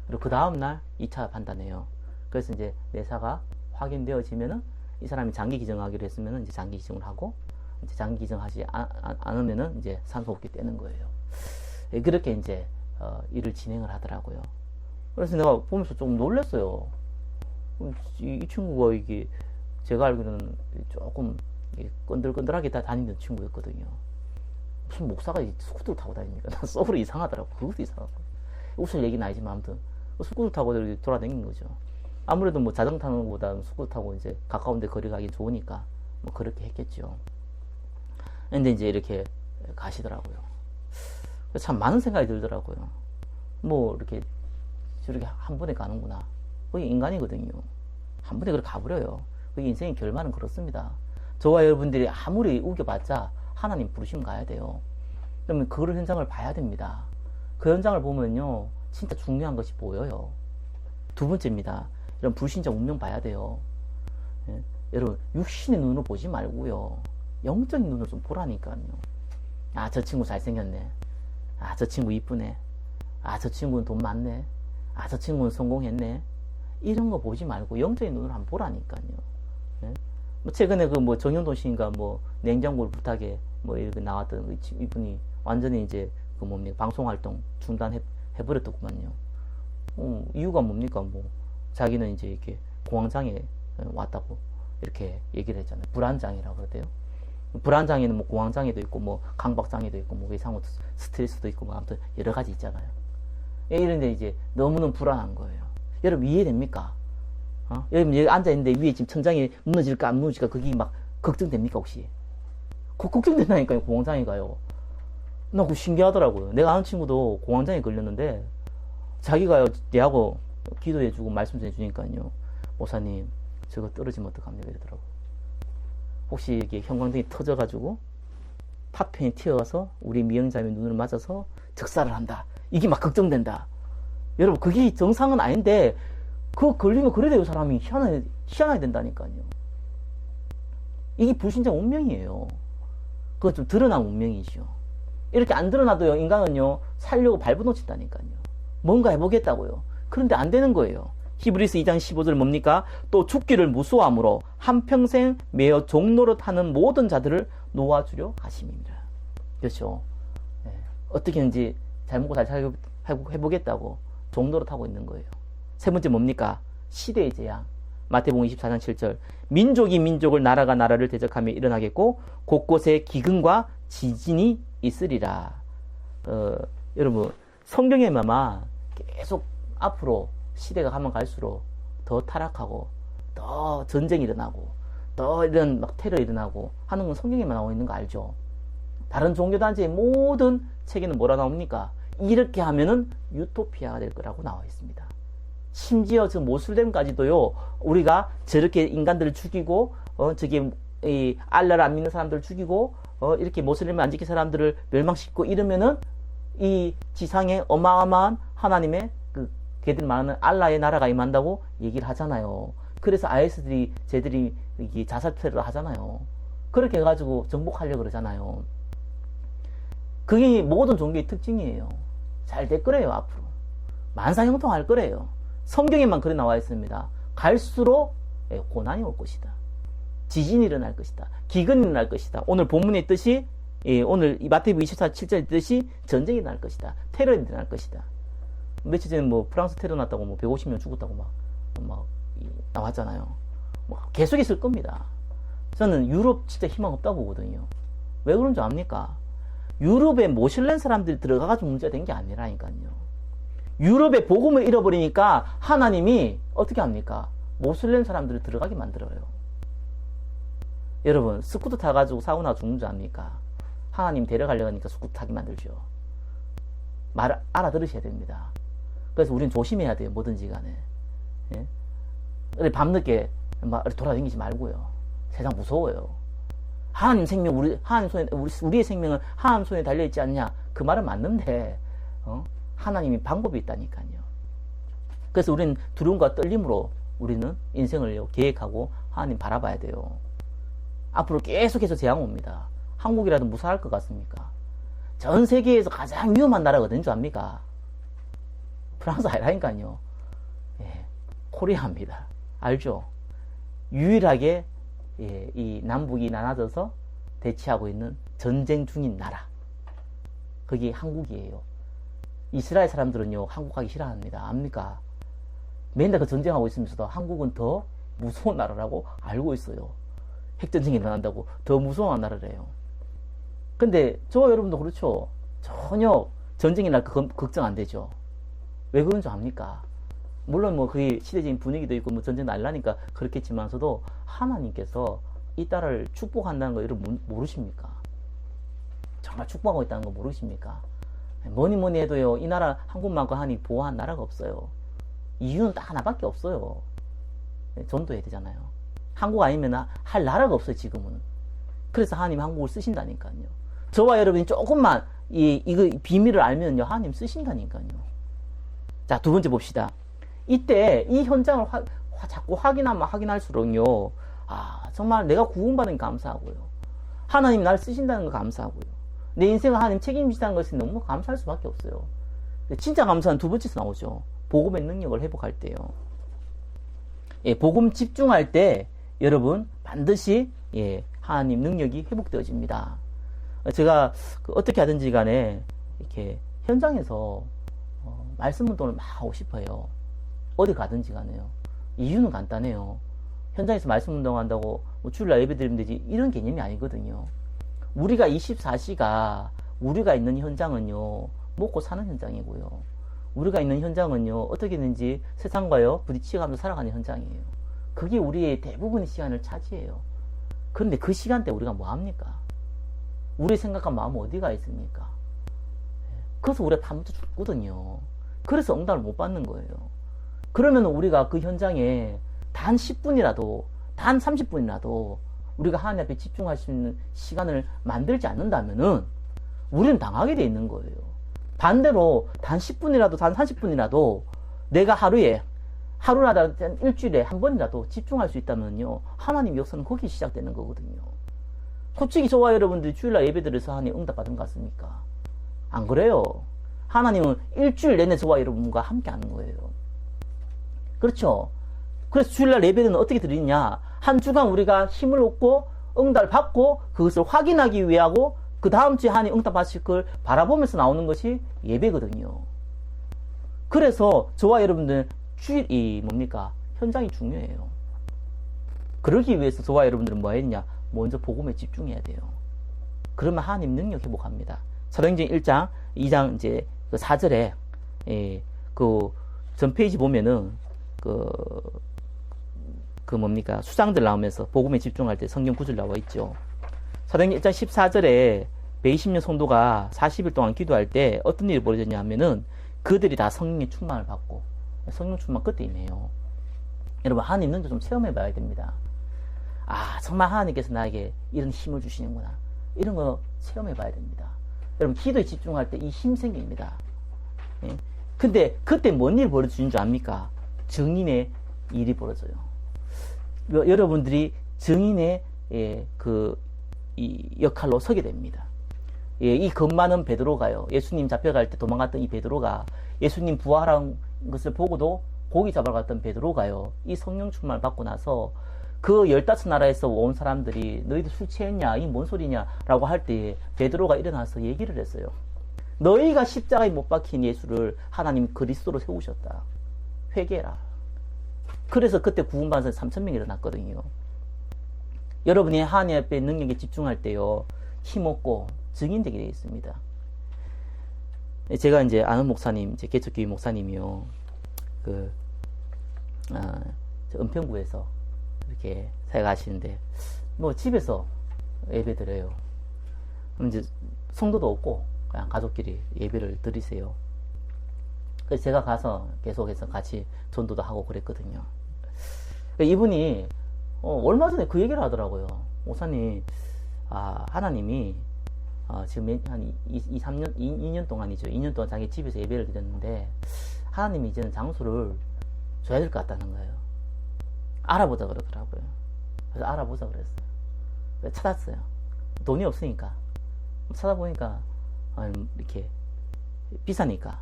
그리고 그 다음날 2차 판단해요. 그래서 이제 내사가 확인되어지면은 이 사람이 장기 기증하기로 했으면은 이제 장기 기증을 하고, 이제 장기 기증하지 않으면은 이제 산소호흡기 떼는 거예요. 그렇게 이제 일을 진행을 하더라고요. 그래서 내가 보면서 좀 놀랐어요. 이 친구가 이게 제가 알기로는 조금 끈들끈들하게 다 다니는 친구였거든요. 무슨 목사가 스쿠터를 타고 다닙니까? 난 썩으로 이상하더라고. 그것도 이상하고. 웃을 얘기는 아니지만 아무튼 스쿠터 타고 이렇게 돌아다니는 거죠. 아무래도 뭐 자전거 타는 것보다 스쿠터 타고 이제 가까운 데 거리 가기 좋으니까 뭐 그렇게 했겠죠. 근데 이제 이렇게 가시더라고요. 참 많은 생각이 들더라고요. 뭐 이렇게 저렇게 한 번에 가는구나. 그게 인간이거든요. 한 번에 그렇게 가버려요. 그게 인생의 결말은 그렇습니다. 저와 여러분들이 아무리 우겨봤자 하나님 부르시면 가야 돼요. 그러면 그 현장을 봐야 됩니다. 그 현장을 보면요, 진짜 중요한 것이 보여요. 2번째입니다. 이런 불신자 운명 봐야 돼요. 예? 여러분, 육신의 눈으로 보지 말고요, 영적인 눈으로 좀 보라니까요. 아, 저 친구 잘생겼네. 아, 저 친구 이쁘네. 아, 저 친구는 돈 많네. 아, 저 친구는 성공했네. 이런 거 보지 말고 영적인 눈으로 한번 보라니까요. 예? 뭐 최근에 정영돈 씨인가 냉장고를 부탁해 이렇게 나왔던 이분이 완전히 이제 방송 활동 중단해버렸더구만요. 이유가 뭡니까? 자기는 이제 이렇게 공황장애 왔다고 이렇게 얘기를 했잖아요. 불안장애라고 그러대요. 불안장애는 공황장애도 있고 강박장애도 있고 외상후 스트레스도 있고 아무튼 여러 가지 있잖아요. 이런데 이제 너무너무 불안한 거예요. 여러분 이해됩니까? 여러분 여기 앉아있는데 위에 지금 천장이 무너질까 안 무너질까 그게 막 걱정됩니까 혹시? 걱정된다니까요. 공황장애가요. 나 그거 신기하더라고요. 내가 아는 친구도 공황장애 걸렸는데 자기가요 내하고 기도해주고 말씀 전해주니까요, 목사님 저거 떨어지면 어떡합니까 이러더라고. 혹시 이렇게 형광등이 터져가지고 파편이 튀어가서 우리 미영자의 눈을 맞아서 즉사를 한다, 이게 막 걱정된다. 여러분 그게 정상은 아닌데 그거 걸리면 그래 돼요. 사람이 희한하게 된다니까요. 이게 불신자 운명이에요. 그거 좀 드러난 운명이죠. 이렇게 안 드러나도요, 인간은요 살려고 밟아놓친다니까요. 뭔가 해보겠다고요. 그런데 안 되는 거예요. 히브리서 2장 15절 뭡니까? 또 죽기를 무수함으로 한평생 매어 종노릇 하는 모든 자들을 놓아주려 하심입니다. 그렇죠. 네. 어떻게든지 잘 먹고 잘 살고 해보겠다고 종로를 타고 있는 거예요. 세 번째 뭡니까? 시대의 재앙. 마태복음 24장 7절. 민족이 민족을, 나라가 나라를 대적하며 일어나겠고 곳곳에 기근과 지진이 있으리라. 여러분, 성경에만 계속 앞으로 시대가 가면 갈수록 더 타락하고 더 전쟁이 일어나고 더 이런 막 테러 일어나고 하는 건 성경에만 나와 있는 거 알죠? 다른 종교단체의 모든 책에는 뭐라 나옵니까? 이렇게 하면은 유토피아가 될 거라고 나와 있습니다. 심지어 저 모슬렘까지도요, 우리가 저렇게 인간들을 죽이고, 저기, 알라를 안 믿는 사람들을 죽이고, 이렇게 모슬렘을 안 지킨 사람들을 멸망시키고 이러면은 이 지상에 어마어마한 하나님의 걔들 말하는 알라의 나라가 임한다고 얘기를 하잖아요. 그래서 IS들이 쟤들이 자살 테러를 하잖아요. 그렇게 해가지고 정복하려고 그러잖아요. 그게 모든 종교의 특징이에요. 잘 될 거래요, 앞으로. 만사형통할 거래요. 성경에만 그래 나와 있습니다. 갈수록 고난이 올 것이다. 지진이 일어날 것이다. 기근이 일어날 것이다. 오늘 본문에 있듯이, 오늘 마태복음 24, 7절에 있듯이 전쟁이 일어날 것이다. 테러가 일어날 것이다. 며칠 전에 뭐 프랑스 테러 났다고 뭐 150명 죽었다고 막 나왔잖아요. 뭐 계속 있을 겁니다. 저는 유럽 진짜 희망 없다고 보거든요. 왜 그런 줄 압니까? 유럽에 모슬렘 사람들이 들어가가지고 문제가 된 게 아니라니까요. 유럽의 복음을 잃어버리니까 하나님이 어떻게 합니까? 모슬렘 사람들을 들어가게 만들어요. 여러분, 스쿠터 타가지고 사고 나서 죽는 줄 압니까? 하나님 데려가려고 하니까 스쿠터 타게 만들죠. 말 알아들으셔야 됩니다. 그래서 우리는 조심해야 돼요. 뭐든지 간에. 예? 밤늦게 막 돌아다니지 말고요. 세상 무서워요. 하나님 생명, 하나님 손에, 우리의 생명은 하나님 손에 달려있지 않냐? 그 말은 맞는데, 하나님이 방법이 있다니까요. 그래서 우리는 두려움과 떨림으로 우리는 인생을 계획하고 하나님 바라봐야 돼요. 앞으로 계속해서 재앙 옵니다. 한국이라도 무사할 것 같습니까? 전 세계에서 가장 위험한 나라가 어딘 줄 압니까? 프랑스 아니라니까요. 예, 코리아입니다. 알죠? 유일하게 이 남북이 나눠져서 대치하고 있는 전쟁 중인 나라. 그게 한국이에요. 이스라엘 사람들은요, 한국 가기 싫어합니다. 압니까? 맨날 그 전쟁하고 있으면서도 한국은 더 무서운 나라라고 알고 있어요. 핵전쟁이 일어난다고 더 무서운 나라래요. 근데 저와 여러분도 그렇죠. 전혀 전쟁이 날 걱정 안 되죠. 왜 그런 줄 압니까? 물론 뭐 그게 시대적인 분위기도 있고 뭐 전쟁 날라니까 그렇겠지만서도 하나님께서 이 딸을 축복한다는 거 여러분 모르십니까? 정말 축복하고 있다는 거 모르십니까? 뭐니 해도요, 이 나라 한국만큼 하나님 보호한 나라가 없어요. 이유는 딱 하나밖에 없어요. 전도해야 되잖아요. 한국 아니면 할 나라가 없어요, 지금은. 그래서 하나님 한국을 쓰신다니까요. 저와 여러분이 조금만 이거 비밀을 알면요, 하나님 쓰신다니까요. 자, 두 번째 봅시다. 이때 이 현장을 자꾸 확인할수록요, 정말 내가 구원받은 게 감사하고요. 하나님 날 쓰신다는 거 감사하고요. 내 인생을 하나님 책임지다는 것이 너무 감사할 수밖에 없어요. 진짜 감사한 두 번째에서 나오죠. 복음의 능력을 회복할 때요. 예, 복음 집중할 때 여러분 반드시 하나님 능력이 회복되어집니다. 제가 어떻게 하든지 간에 이렇게 현장에서 말씀 운동을 막 하고 싶어요. 어디 가든지 간에요. 이유는 간단해요. 현장에서 말씀 운동한다고 뭐 주일날 예배 드리면 되지 이런 개념이 아니거든요. 우리가 24시가 우리가 있는 현장은요, 먹고 사는 현장이고요. 우리가 있는 현장은요, 어떻게 되는지 세상과요 부딪혀가면서 살아가는 현장이에요. 그게 우리의 대부분의 시간을 차지해요. 그런데 그 시간대 우리가 뭐 합니까? 우리 생각과 마음은 어디가 있습니까? 그래서 우리가 다 묻혀 죽거든요. 그래서 응답을 못 받는 거예요. 그러면 우리가 그 현장에 단 10분이라도, 단 30분이라도 우리가 하나님 앞에 집중할 수 있는 시간을 만들지 않는다면은 우리는 당하게 돼 있는 거예요. 반대로 단 10분이라도, 단 30분이라도 내가 하루라도 일주일에 한 번이라도 집중할 수 있다면요, 하나님 역사는 거기 시작되는 거거든요. 솔직히 저와 여러분들이 주일날 예배드려서 하나님 응답받은 것 같습니까? 안 그래요. 하나님은 일주일 내내 저와 여러분과 함께 하는 거예요. 그렇죠? 그래서 주일날 예배는 어떻게 드리냐? 한 주간 우리가 힘을 얻고 응답을 받고 그것을 확인하기 위하고 그 다음 주에 하나님 응답 받으실 걸 바라보면서 나오는 것이 예배거든요. 그래서 저와 여러분들 이 뭡니까? 현장이 중요해요. 그러기 위해서 저와 여러분들은 뭐 했냐? 먼저 복음에 집중해야 돼요. 그러면 하나님 능력 회복합니다. 사도행전 1장, 2장 이제 그 4절에 그 전 페이지 보면은 그 뭡니까? 수장들 나오면서 복음에 집중할 때 성경 구절 나와 있죠. 사도행전 1장 14절에 120년 성도가 40일 동안 기도할 때 어떤 일이 벌어졌냐 하면은 그들이 다 성령의 충만을 받고, 성령 충만 그때 임해요. 여러분, 하나님 능력 좀 체험해 봐야 됩니다. 아, 정말 하나님께서 나에게 이런 힘을 주시는구나. 이런 거 체험해 봐야 됩니다. 여러분, 기도에 집중할 때 이 힘 생깁니다. 예? 근데 그때 뭔 일이 벌어지는 줄 압니까? 증인의 일이 벌어져요. 여러분들이 증인의 이 역할로 서게 됩니다. 이 겁 많은 베드로가요. 예수님 잡혀갈 때 도망갔던 이 베드로가 예수님 부활한 것을 보고도 고기 잡으러 갔던 베드로가요. 이 성령 충만을 받고 나서 그 15나라에서 온 사람들이 너희들 술 취했냐? 이 뭔 소리냐? 라고 할 때 베드로가 일어나서 얘기를 했어요. 너희가 십자가에 못 박힌 예수를 하나님 그리스도로 세우셨다. 회개해라. 그래서 그때 구원받은 3,000명이 일어났거든요. 여러분이 하나님 앞에 능력에 집중할 때요, 힘없고 증인되게 되어 있습니다. 제가 이제 아는 목사님, 이제 개척교회 목사님이요, 은평구에서 이렇게 사역하시는데, 뭐 집에서 예배 드려요. 이제 성도도 없고 그냥 가족끼리 예배를 드리세요. 그래서 제가 가서 계속해서 같이 전도도 하고 그랬거든요. 이분이 얼마 전에 그 얘기를 하더라고요. 목사님, 하나님이 지금 한 2년 동안이죠. 2년 동안 자기 집에서 예배를 드렸는데 하나님이 이제는 장소를 줘야 될 것 같다는 거예요. 알아보자 그러더라고요. 그래서 알아보자 그랬어요. 그래서 찾았어요. 돈이 없으니까. 찾아보니까 이렇게 비싸니까.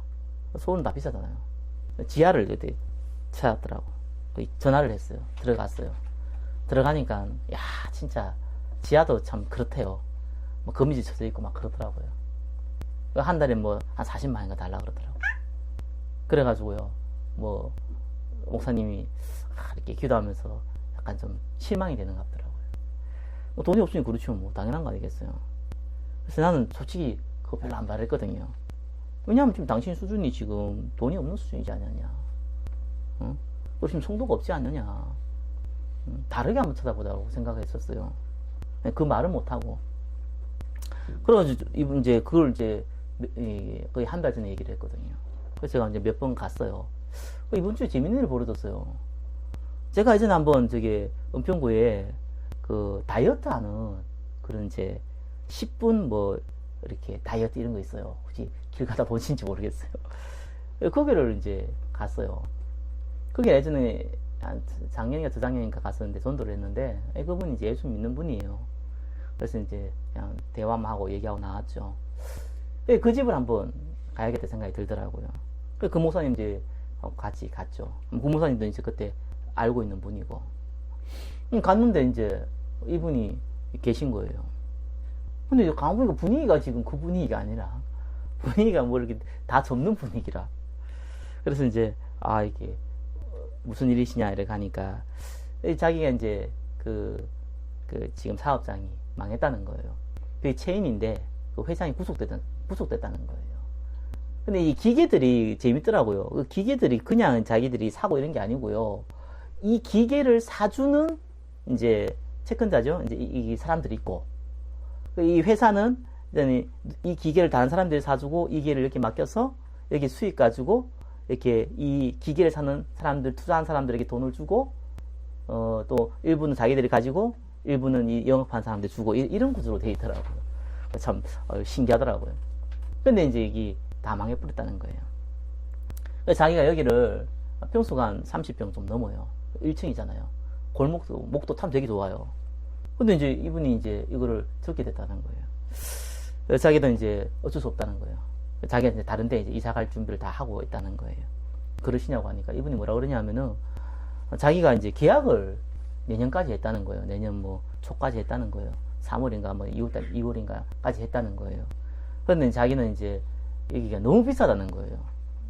서울은 다 비싸잖아요. 지하를 이렇게 찾았더라고. 전화를 했어요. 들어갔어요. 들어가니까 야, 진짜 지하도 참 그렇대요. 뭐 거미줄 쳐져 있고 막 그러더라고요. 한 달에 뭐 한 40만 원인가 달라 그러더라고요. 그래가지고요, 뭐 목사님이 이렇게 기도하면서 약간 좀 실망이 되는 것 같더라고요. 뭐 돈이 없으니 그렇죠. 뭐 당연한 거 아니겠어요. 그래서 나는 솔직히 그거 별로 안 바랬거든요. 왜냐하면 지금 당신 수준이 지금 돈이 없는 수준이지 않느냐. 응? 또 지금 성도가 없지 않느냐. 다르게 한번 쳐다보자고 생각했었어요. 그 말은 못하고. 그래가지고 이분 이제 그걸 이제 거의 한 달 전에 얘기를 했거든요. 그래서 제가 이제 몇 번 갔어요. 이번 주에 재밌는 일이 벌어졌어요. 제가 예전에 한번 은평구에 그 다이어트 하는 그런 이제 10분 뭐 이렇게 다이어트 이런 거 있어요. 혹시 길 가다 보신지 모르겠어요. 거기를 이제 갔어요. 그게 예전에 한 작년인가 저작년인가 갔었는데 전도를 했는데 그분이 이제 예수 믿는 분이에요. 그래서 이제 그냥 대화만 하고 얘기하고 나왔죠. 그 집을 한번 가야겠다 생각이 들더라고요. 그 목사님 이제 같이 갔죠. 그 목사님도 이제 그때 알고 있는 분이고. 갔는데 이제 이분이 계신 거예요. 근데 가보니까 분위기가 지금 그 분위기가 아니라 분위기가 뭐 이렇게 다 접는 분위기라. 그래서 이제 이게 무슨 일이시냐 이렇게 하니까 자기가 이제 그 지금 사업장이 망했다는 거예요. 그게 체인인데 그 회장이 구속됐다는 거예요. 근데 이 기계들이 재밌더라고요. 그 기계들이 그냥 자기들이 사고 이런 게 아니고요. 이 기계를 사주는 이제 채권자죠. 이제 이 사람들이 있고, 이 회사는 이 기계를 다른 사람들이 사주고 이 기계를 이렇게 맡겨서 여기 수익 가지고 이렇게 이 기계를 사는 사람들, 투자한 사람들에게 돈을 주고, 또 일부는 자기들이 가지고 일부는 이 영업한 사람들 주고 이런 구조로 돼 있더라고요. 참 신기하더라고요. 근데 이제 이게 다 망해버렸다는 거예요. 그래서 자기가 여기를 평수가 한 30평 좀 넘어요. 1층이잖아요. 목도 참 되게 좋아요. 근데 이제 이분이 이제 이거를 적게 됐다는 거예요. 자기도 이제 어쩔 수 없다는 거예요. 자기가 이제 다른 데 이제 이사 갈 준비를 다 하고 있다는 거예요. 그러시냐고 하니까 이분이 뭐라 그러냐면은 자기가 이제 계약을 내년까지 했다는 거예요. 내년 뭐 초까지 했다는 거예요. 3월인가 뭐 2월인가까지 했다는 거예요. 그런데 자기는 이제 여기가 너무 비싸다는 거예요.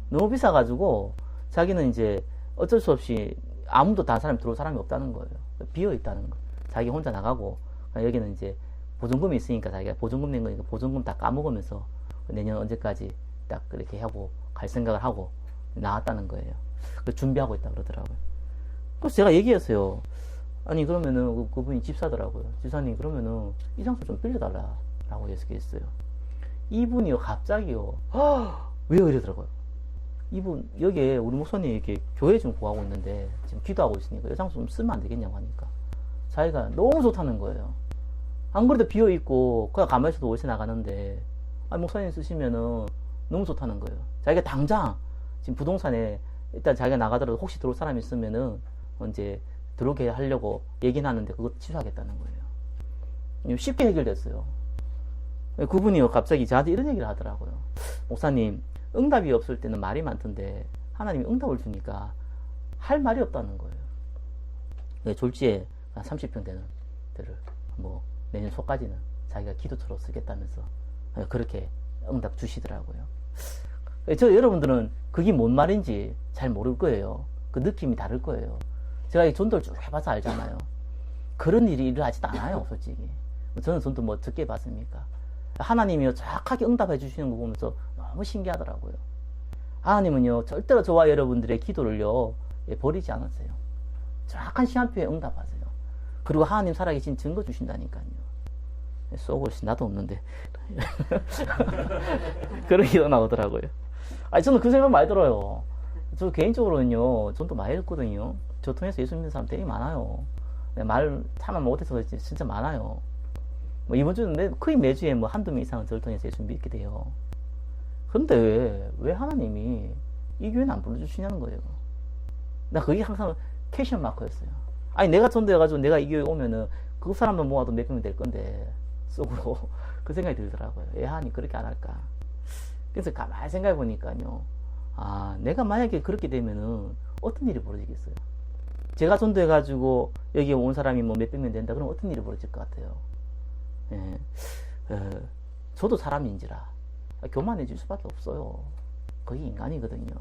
너무 비싸가지고 자기는 이제 어쩔 수 없이 아무도 다른 사람이 들어올 사람이 없다는 거예요. 비어 있다는 거. 자기 혼자 나가고 여기는 이제 보증금이 있으니까 자기가 보증금 낸 거니까 보증금 다 까먹으면서 내년 언제까지 딱 그렇게 하고 갈 생각을 하고 나왔다는 거예요. 준비하고 있다 그러더라고요. 그래서 제가 얘기했어요. 아니 그러면은 그분이 집사더라고요. 집사님 그러면은 이 장소 좀 빌려달라라고 얘기했어요. 이분이요 갑자기요. 왜요 이러더라고요. 이분 여기에 우리 목사님 이렇게 교회 좀 구하고 있는데 지금 기도하고 있으니까 이 장소 좀 쓰면 안 되겠냐고 하니까 자기가 너무 좋다는 거예요. 안 그래도 비어 있고 그냥 가만히 있어도 월세 나가는데 아니 목사님 쓰시면은 너무 좋다는 거예요. 자기가 당장 지금 부동산에 일단 자기가 나가더라도 혹시 들어올 사람이 있으면은 이제 들어오게 하려고 얘기는 하는데 그것 취소하겠다는 거예요. 쉽게 해결됐어요. 그분이요 갑자기 저한테 이런 얘기를 하더라고요. 목사님 응답이 없을 때는 말이 많던데 하나님이 응답을 주니까 할 말이 없다는 거예요. 졸지에 30평 되는 데를 뭐 내년 초까지는 자기가 기도처로 쓰겠다면서 그렇게 응답 주시더라고요. 여러분들은 그게 뭔 말인지 잘 모를 거예요. 그 느낌이 다를 거예요. 제가 이 전도를 쭉 해봐서 알잖아요. 그런 일이 일어나지도 않아요, 솔직히. 저는 전도 뭐 적게 해봤습니까? 하나님이요, 정확하게 응답해 주시는 거 보면서 너무 신기하더라고요. 하나님은요, 절대로 저와 여러분들의 기도를요, 버리지 않았어요. 정확한 시간표에 응답하세요. 그리고 하나님 살아계신 증거 주신다니까요. 쏘고 나도 없는데. 그런 기도 나오더라고요. 아니, 저는 그 생각 많이 들어요. 저 개인적으로는요, 전도 많이 했거든요. 저 통해서 예수 믿는 사람 되게 많아요. 말 참 못해서 그렇지, 진짜 많아요. 뭐 이번 주는 거의 매주에 뭐 한두 명 이상은 저를 통해서 예수 믿게 돼요. 그런데 왜 하나님이 이 교회는 안 불러주시냐는 거예요. 나 그게 항상 캐션 마크였어요. 아니, 내가 전도해가지고 내가 이 교회 오면은 그 사람만 모아도 몇 명이 될 건데, 속으로. 그 생각이 들더라고요. 왜 하나님 그렇게 안 할까? 그래서 가만히 생각해 보니까요. 아, 내가 만약에 그렇게 되면은 어떤 일이 벌어지겠어요? 제가 전도해가지고 여기 온 사람이 뭐 몇백 명 된다. 그럼 어떤 일이 벌어질 것 같아요? 예. 저도 사람인지라 교만해질 수밖에 없어요. 그게 인간이거든요.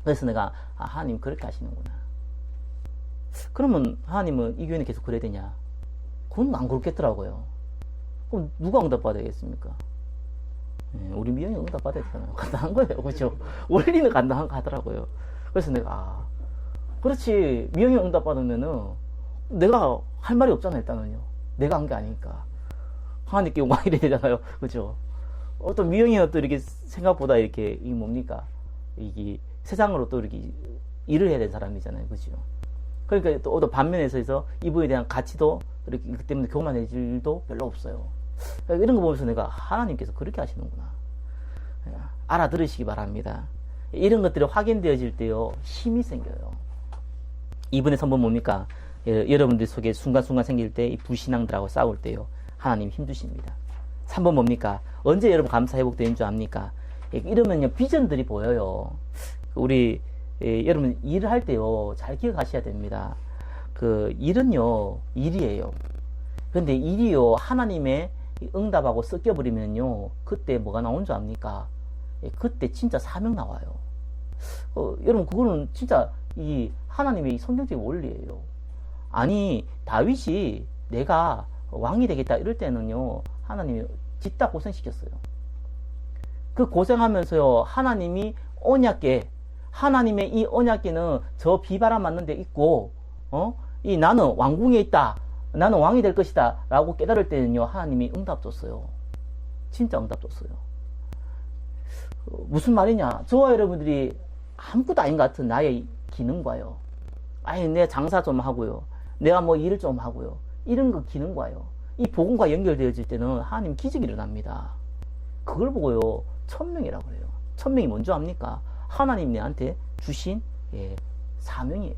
그래서 내가 하나님 그렇게 하시는구나. 그러면 하나님은 이 교회는 계속 그래야 되냐? 그건 안 그렇겠더라고요. 그럼 누가 응답받아야겠습니까? 예, 우리 미영이 응답받아야 되잖아요. 간단한 거예요. 그렇죠? 원리는 간단한 거 하더라고요. 그래서 내가 그렇지, 미영이 응답받으면은 내가 할 말이 없잖아. 일단은요, 내가 한 게 아니니까 하나님께 영광이 되잖아요. 그죠? 어떤 미영이는 또 이렇게 생각보다 이렇게 이 뭡니까, 이게 세상으로 또 이렇게 일을 해야 되는 사람이잖아요. 그죠? 그러니까 또 반면에서 이분에 대한 가치도 이렇게 그 때문에 교만해질 일도 별로 없어요. 그러니까 이런 거 보면서 내가 하나님께서 그렇게 하시는구나 알아들으시기 바랍니다. 이런 것들이 확인되어질 때요, 힘이 생겨요. 이분의 선본 뭡니까? 여러분들 속에 순간순간 생길 때 이 불신앙들하고 싸울 때요, 하나님 힘주십니다. 3번 뭡니까? 언제 여러분 감사 회복되는 줄 압니까? 이러면요, 비전들이 보여요. 우리 여러분 일을 할 때요, 잘 기억하셔야 됩니다. 그 일은요, 일이에요. 근데 일이요, 하나님의 응답하고 섞여버리면요, 그때 뭐가 나온 줄 압니까? 그때 진짜 사명 나와요. 여러분 그거는 진짜 이 하나님의 성경적인 원리예요. 아니, 다윗이 내가 왕이 되겠다 이럴 때는요, 하나님이 짓다 고생시켰어요. 그 고생하면서요, 하나님이 언약궤, 하나님의 이 언약궤는 저 비바람 맞는 데 있고, 이 나는 왕궁에 있다, 나는 왕이 될 것이다 라고 깨달을 때는요, 하나님이 응답 줬어요. 진짜 응답 줬어요. 무슨 말이냐? 저와 여러분들이 아무것도 아닌 것 같은 나의 기능과요, 아니 내가 장사 좀 하고요, 내가 뭐 일을 좀 하고요, 이런 거 기능과요, 이 복음과 연결되어질 때는 하나님 기적이 일어납니다. 그걸 보고요, 천명이라고 해요. 천명이 뭔지 압니까? 하나님 내한테 주신 사명이에요.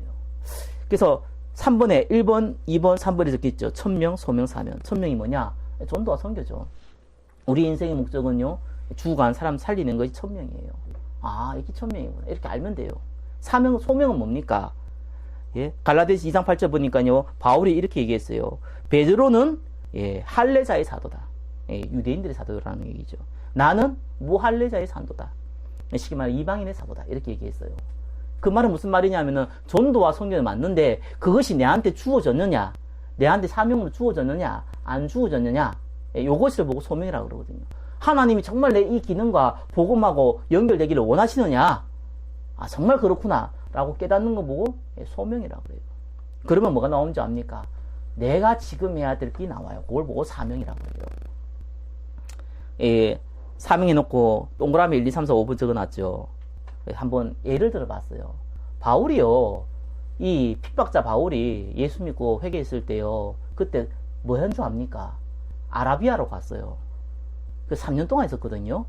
그래서 3번에 1번, 2번, 3번에 적혀있죠. 천명, 소명, 사명. 천명이 뭐냐? 전도와 선교죠. 우리 인생의 목적은요, 주관 사람 살리는 것이 천명이에요. 아, 이게 천명이구나. 이렇게 알면 돼요. 사명, 소명은 뭡니까? 예? 갈라디아서 2장 8절 보니까요, 바울이 이렇게 얘기했어요. 베드로는 할례자의 사도다. 유대인들의 사도라는 얘기죠. 나는 무할례자의 사도다. 쉽게 말해 이방인의 사도다 이렇게 얘기했어요. 그 말은 무슨 말이냐면은 전도와 선교는 맞는데 그것이 내한테 주어졌느냐, 내한테 사명으로 주어졌느냐 안 주어졌느냐, 요것을 보고 소명이라고 그러거든요. 하나님이 정말 내 이 기능과 복음하고 연결되기를 원하시느냐, 아 정말 그렇구나 라고 깨닫는 거 보고 소명이라고 그래요. 그러면 뭐가 나오는지 압니까? 내가 지금 해야 될 게 나와요. 그걸 보고 사명이라고 해요. 예, 사명해놓고 동그라미 1, 2, 3, 4, 5분 적어놨죠. 한번 예를 들어봤어요. 바울이요, 이 핍박자 바울이 예수 믿고 회개했을 때요, 그때 뭐 한 줄 압니까? 아라비아로 갔어요. 그 3년 동안 있었거든요.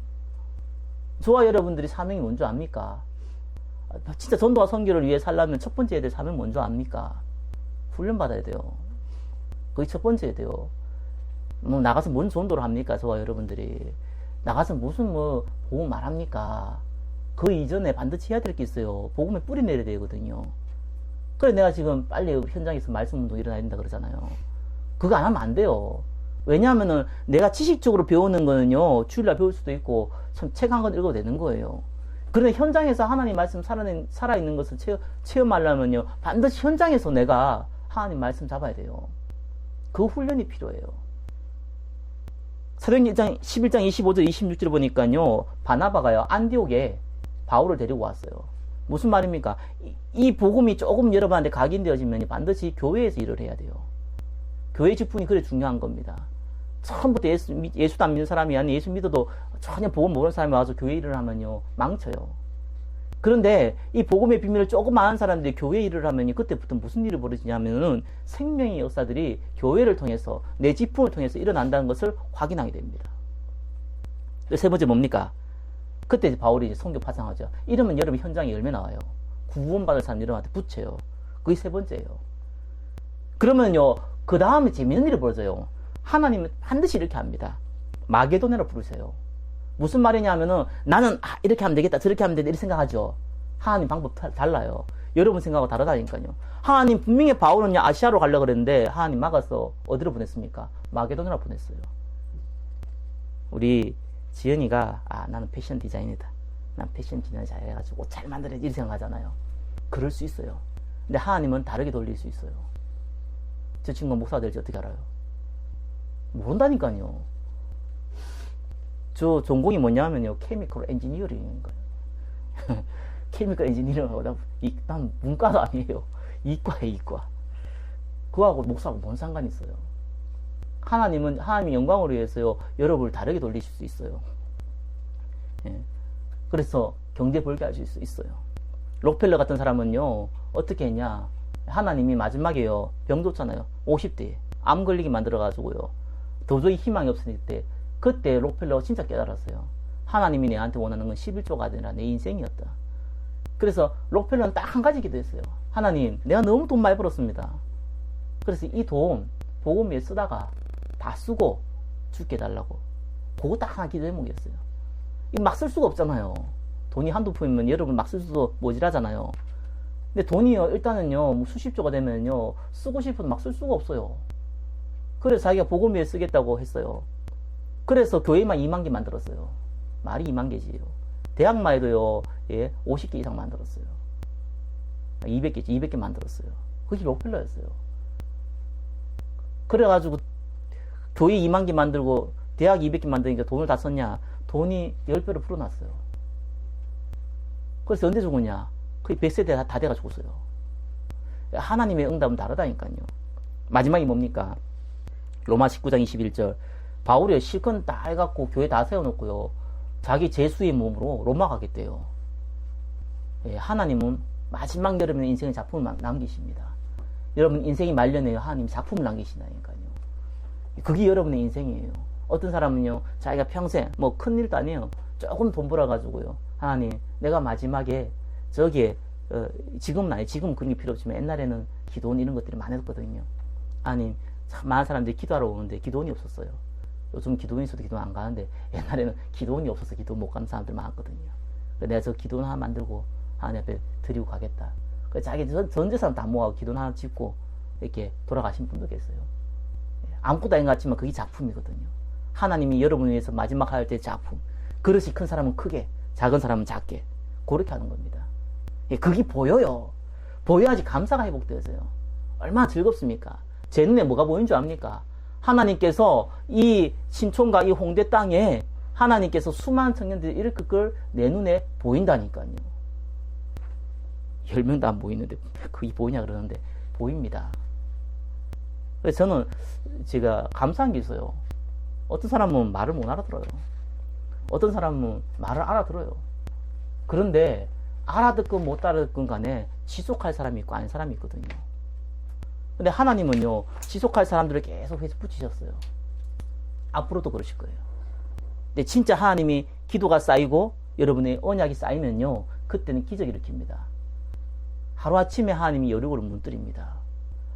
저와 여러분들이 사명이 뭔지 압니까? 진짜 전도와 선교를 위해 살려면 첫 번째 해야 될 사명이 뭔지 압니까? 훈련받아야 돼요. 그게 첫 번째야 돼요. 뭐 나가서 뭔 전도를 합니까? 저와 여러분들이 나가서 무슨 뭐 복음 말합니까? 그 이전에 반드시 해야 될 게 있어요. 복음에 뿌리 내려야 되거든요. 그래 내가 지금 빨리 현장에서 말씀 운동 일어나야 된다 그러잖아요. 그거 안 하면 안 돼요. 왜냐하면은 내가 지식적으로 배우는 거는요, 주일날 배울 수도 있고 참 책 한 권 읽어도 되는 거예요. 그런데 현장에서 하나님 말씀 살아있는 것을 체험하려면요, 반드시 현장에서 내가 하나님 말씀 잡아야 돼요. 그 훈련이 필요해요. 사도행전 11장 25절 26절 보니까요, 바나바가요 안디옥에 바울을 데리고 왔어요. 무슨 말입니까? 이 복음이 조금 여러분한테 각인되어지면 반드시 교회에서 일을 해야 돼요. 교회 직분이 그래 중요한 겁니다. 처음부터 예수도 안 믿는 사람이 아니 예수 믿어도 전혀 복음 모르는 사람이 와서 교회 일을 하면요 망쳐요. 그런데 이 복음의 비밀을 조금 아는 사람들이 교회 일을 하면 그때부터 무슨 일이 벌어지냐면은 생명의 역사들이 교회를 통해서 내 직분을 통해서 일어난다는 것을 확인하게 됩니다. 세 번째 뭡니까? 그때 바울이 이제 선교 파송하죠. 이러면 여러분 현장에 열매 나와요. 구원받을 사람 여러분한테 붙여요. 그게 세 번째예요. 그러면요 그 다음에 재밌는 일이 벌어져요. 하나님은 반드시 이렇게 합니다. 마게도네로 부르세요. 무슨 말이냐면은 나는 이렇게 하면 되겠다 저렇게 하면 되겠다 이렇게 생각하죠. 하나님 방법 달라요. 여러분 생각하고 다르다니까요. 하나님 분명히 바울은요 아시아로 가려고 그랬는데 하나님 막아서 어디로 보냈습니까? 마게도네로 보냈어요. 우리 지연이가 나는 패션 디자이너다, 난 패션 디자이너 잘해가지고 옷 잘 만들어야지 이렇게 생각하잖아요. 그럴 수 있어요. 근데 하나님은 다르게 돌릴 수 있어요. 저 친구가 목사가 될지 어떻게 알아요? 모른다니까요. 저 전공이 뭐냐면요 케미컬 엔지니어링인 거예요. 케미컬 엔지니어링 난 문과도 아니에요. 이과예요. 이과. 그거하고 목사하고 뭔 상관이 있어요. 하나님은 하나님의 영광을 위해서요 여러분을 다르게 돌리실 수 있어요. 예. 그래서 경제 벌게 하실 수 있어요. 록펠러 같은 사람은요 어떻게 했냐, 하나님이 마지막에요 병 줬잖아요. 50대에 암 걸리게 만들어 가지고요 도저히 희망이 없을 때 그때 록펠러가 진짜 깨달았어요. 하나님이 내한테 원하는 건 11조가 아니라 내 인생이었다. 그래서 록펠러는 딱 한 가지 기도했어요. 하나님 내가 너무 돈 많이 벌었습니다. 그래서 이 돈 복음 위에 쓰다가 다 쓰고 죽게 해달라고. 그거 딱 하나 기도 제목이었어요. 이거 막 쓸 수가 없잖아요. 돈이 한두 푼이면 여러분 막 쓸 수도 모자라잖아요. 근데 돈이요 일단은요 뭐 수십조가 되면요 쓰고 싶어도 막 쓸 수가 없어요. 그래서 자기가 복음 위에 쓰겠다고 했어요. 그래서 교회만 2만 개 만들었어요. 말이 2만 개지요. 대학만 해도요 50개 이상 만들었어요. 200개 만들었어요. 그게 록펠러였어요. 그래가지고 교회 2만 개 만들고 대학 200개 만드니까 돈을 다 썼냐? 돈이 10배로 불어났어요. 그래서 언제 죽었냐? 거의 100세 다 돼가 죽었어요. 하나님의 응답은 다르다니까요. 마지막이 뭡니까? 로마 19장 21절. 바울이 실컷 다 해갖고 교회 다 세워놓고요 자기 제수의 몸으로 로마 가겠대요. 하나님은 마지막 여러분의 인생의 작품을 남기십니다. 여러분 인생이 말년에요 하나님 작품을 남기시다니까요. 그게 여러분의 인생이에요. 어떤 사람은요 자기가 평생 뭐 큰일도 아니에요. 조금 돈 벌어가지고요 하나님 내가 마지막에 저기에 지금은 아니 지금은 그런 게 필요 없지만 옛날에는 기도원 이런 것들이 많았거든요. 하나님 참 많은 사람들이 기도하러 오는데 기도원이 없었어요. 요즘 기도원이 있어도 기도원 안 가는데 옛날에는 기도원이 없어서 기도 못 가는 사람들 많았거든요. 내가 저 기도원 하나 만들고 하나님 앞에 드리고 가겠다. 그래서 자기 전 재산 다 모아서 기도원 하나 짓고 이렇게 돌아가신 분도 계세요. 아무것도 아닌 것 같지만 그게 작품이거든요. 하나님이 여러분을 위해서 마지막 할 때 작품. 그릇이 큰 사람은 크게, 작은 사람은 작게. 그렇게 하는 겁니다. 그게 보여요. 보여야지 감사가 회복되어져요. 얼마나 즐겁습니까? 제 눈에 뭐가 보이는 줄 압니까? 하나님께서 이 신촌과 이 홍대 땅에 하나님께서 수많은 청년들이 이렇게 그걸 내 눈에 보인다니까요. 10명도 안 보이는데 그게 보이냐 그러는데 보입니다. 그래서 저는 제가 감사한 게 있어요. 어떤 사람은 말을 못 알아들어요. 어떤 사람은 말을 알아들어요. 그런데 알아듣건 못 알아듣건 간에 지속할 사람이 있고 아닌 사람이 있거든요. 근데 하나님은요, 지속할 사람들을 계속 해서 붙이셨어요. 앞으로도 그러실 거예요. 근데 진짜 하나님이 기도가 쌓이고 여러분의 언약이 쌓이면요, 그때는 기적을 일으킵니다. 하루아침에 하나님이 여력으로 무너뜨립니다.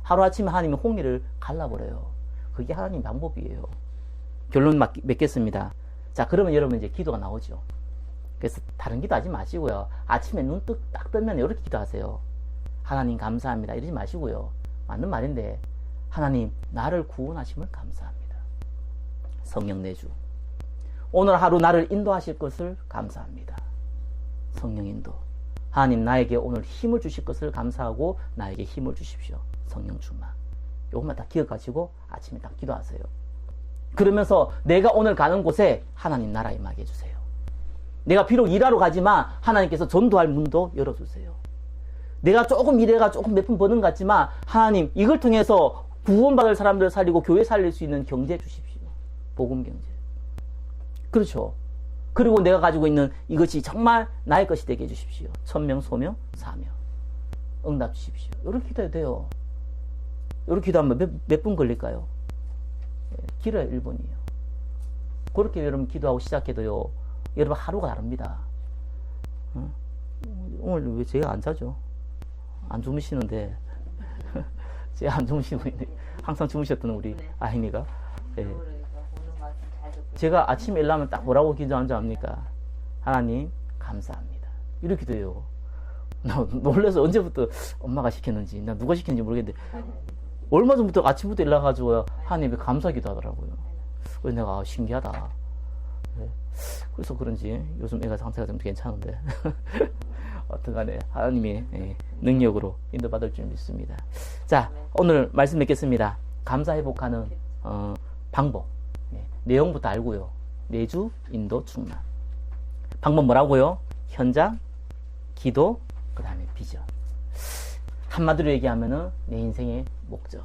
하루아침에 하나님이 홍해를 갈라버려요. 그게 하나님 방법이에요. 결론 맺겠습니다. 자, 그러면 여러분 이제 기도가 나오죠. 그래서 다른 기도 하지 마시고요. 아침에 눈 딱 뜨면 이렇게 기도하세요. 하나님 감사합니다. 이러지 마시고요. 맞는 말인데, 하나님 나를 구원하심을 감사합니다. 성령 내주. 오늘 하루 나를 인도하실 것을 감사합니다. 성령 인도. 하나님 나에게 오늘 힘을 주실 것을 감사하고 나에게 힘을 주십시오. 성령 충만. 요것만 딱 기억하시고 아침에 딱 기도하세요. 그러면서 내가 오늘 가는 곳에 하나님 나라 임하게 해주세요. 내가 비록 일하러 가지만 하나님께서 전도할 문도 열어주세요. 내가 조금 일해가 조금 몇 푼 버는 것 같지만 하나님 이걸 통해서 구원받을 사람들을 살리고 교회 살릴 수 있는 경제 주십시오. 복음 경제. 그렇죠. 그리고 내가 가지고 있는 이것이 정말 나의 것이 되게 해주십시오. 천명, 소명, 사명. 응답 주십시오. 이렇게 기도해도 돼요. 이렇게 기도하면 몇 분 걸릴까요? 길어요. 1분이에요. 그렇게 여러분 기도하고 시작해도요, 여러분 하루가 다릅니다. 오늘 왜 제가 안 자죠? 안 주무시는데 제가 안 주무시고 있는데 항상 주무셨던 우리 아이니가, 예. 제가 아침에 일어나면 딱 뭐라고 기도하는 줄 압니까? 하나님 감사합니다. 이렇게 기도해요. 나 놀라서 언제부터 엄마가 시켰는지, 나 누가 시켰는지 모르겠는데 얼마 전부터 아침부터 일어나가지고 하나님께 감사 기도하더라고요. 그래서 내가 신기하다. 네. 그래서 그런지 요즘 애가 상태가 좀 괜찮은데 어떡하네. 하나님의 능력으로 인도받을 줄 믿습니다. 자, 오늘 말씀 맺겠습니다. 감사 회복하는 방법. 내용부터 알고요. 내주, 인도, 충만. 방법 뭐라고요? 현장, 기도, 그 다음에 비전. 한마디로 얘기하면은 내 인생의 목적.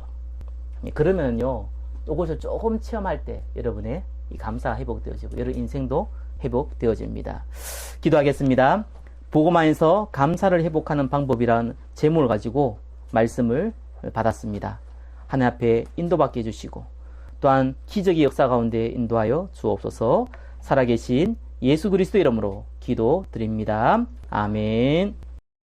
그러면요, 이것을 조금 체험할 때 여러분의 이 감사가 회복되어지고 여러분 인생도 회복되어집니다. 기도하겠습니다. 복음화에서 감사를 회복하는 방법이라는 제목을 가지고 말씀을 받았습니다. 하나님 앞에 인도받게 해주시고 또한 기적의 역사 가운데 인도하여 주옵소서. 살아계신 예수 그리스도 이름으로 기도드립니다. 아멘.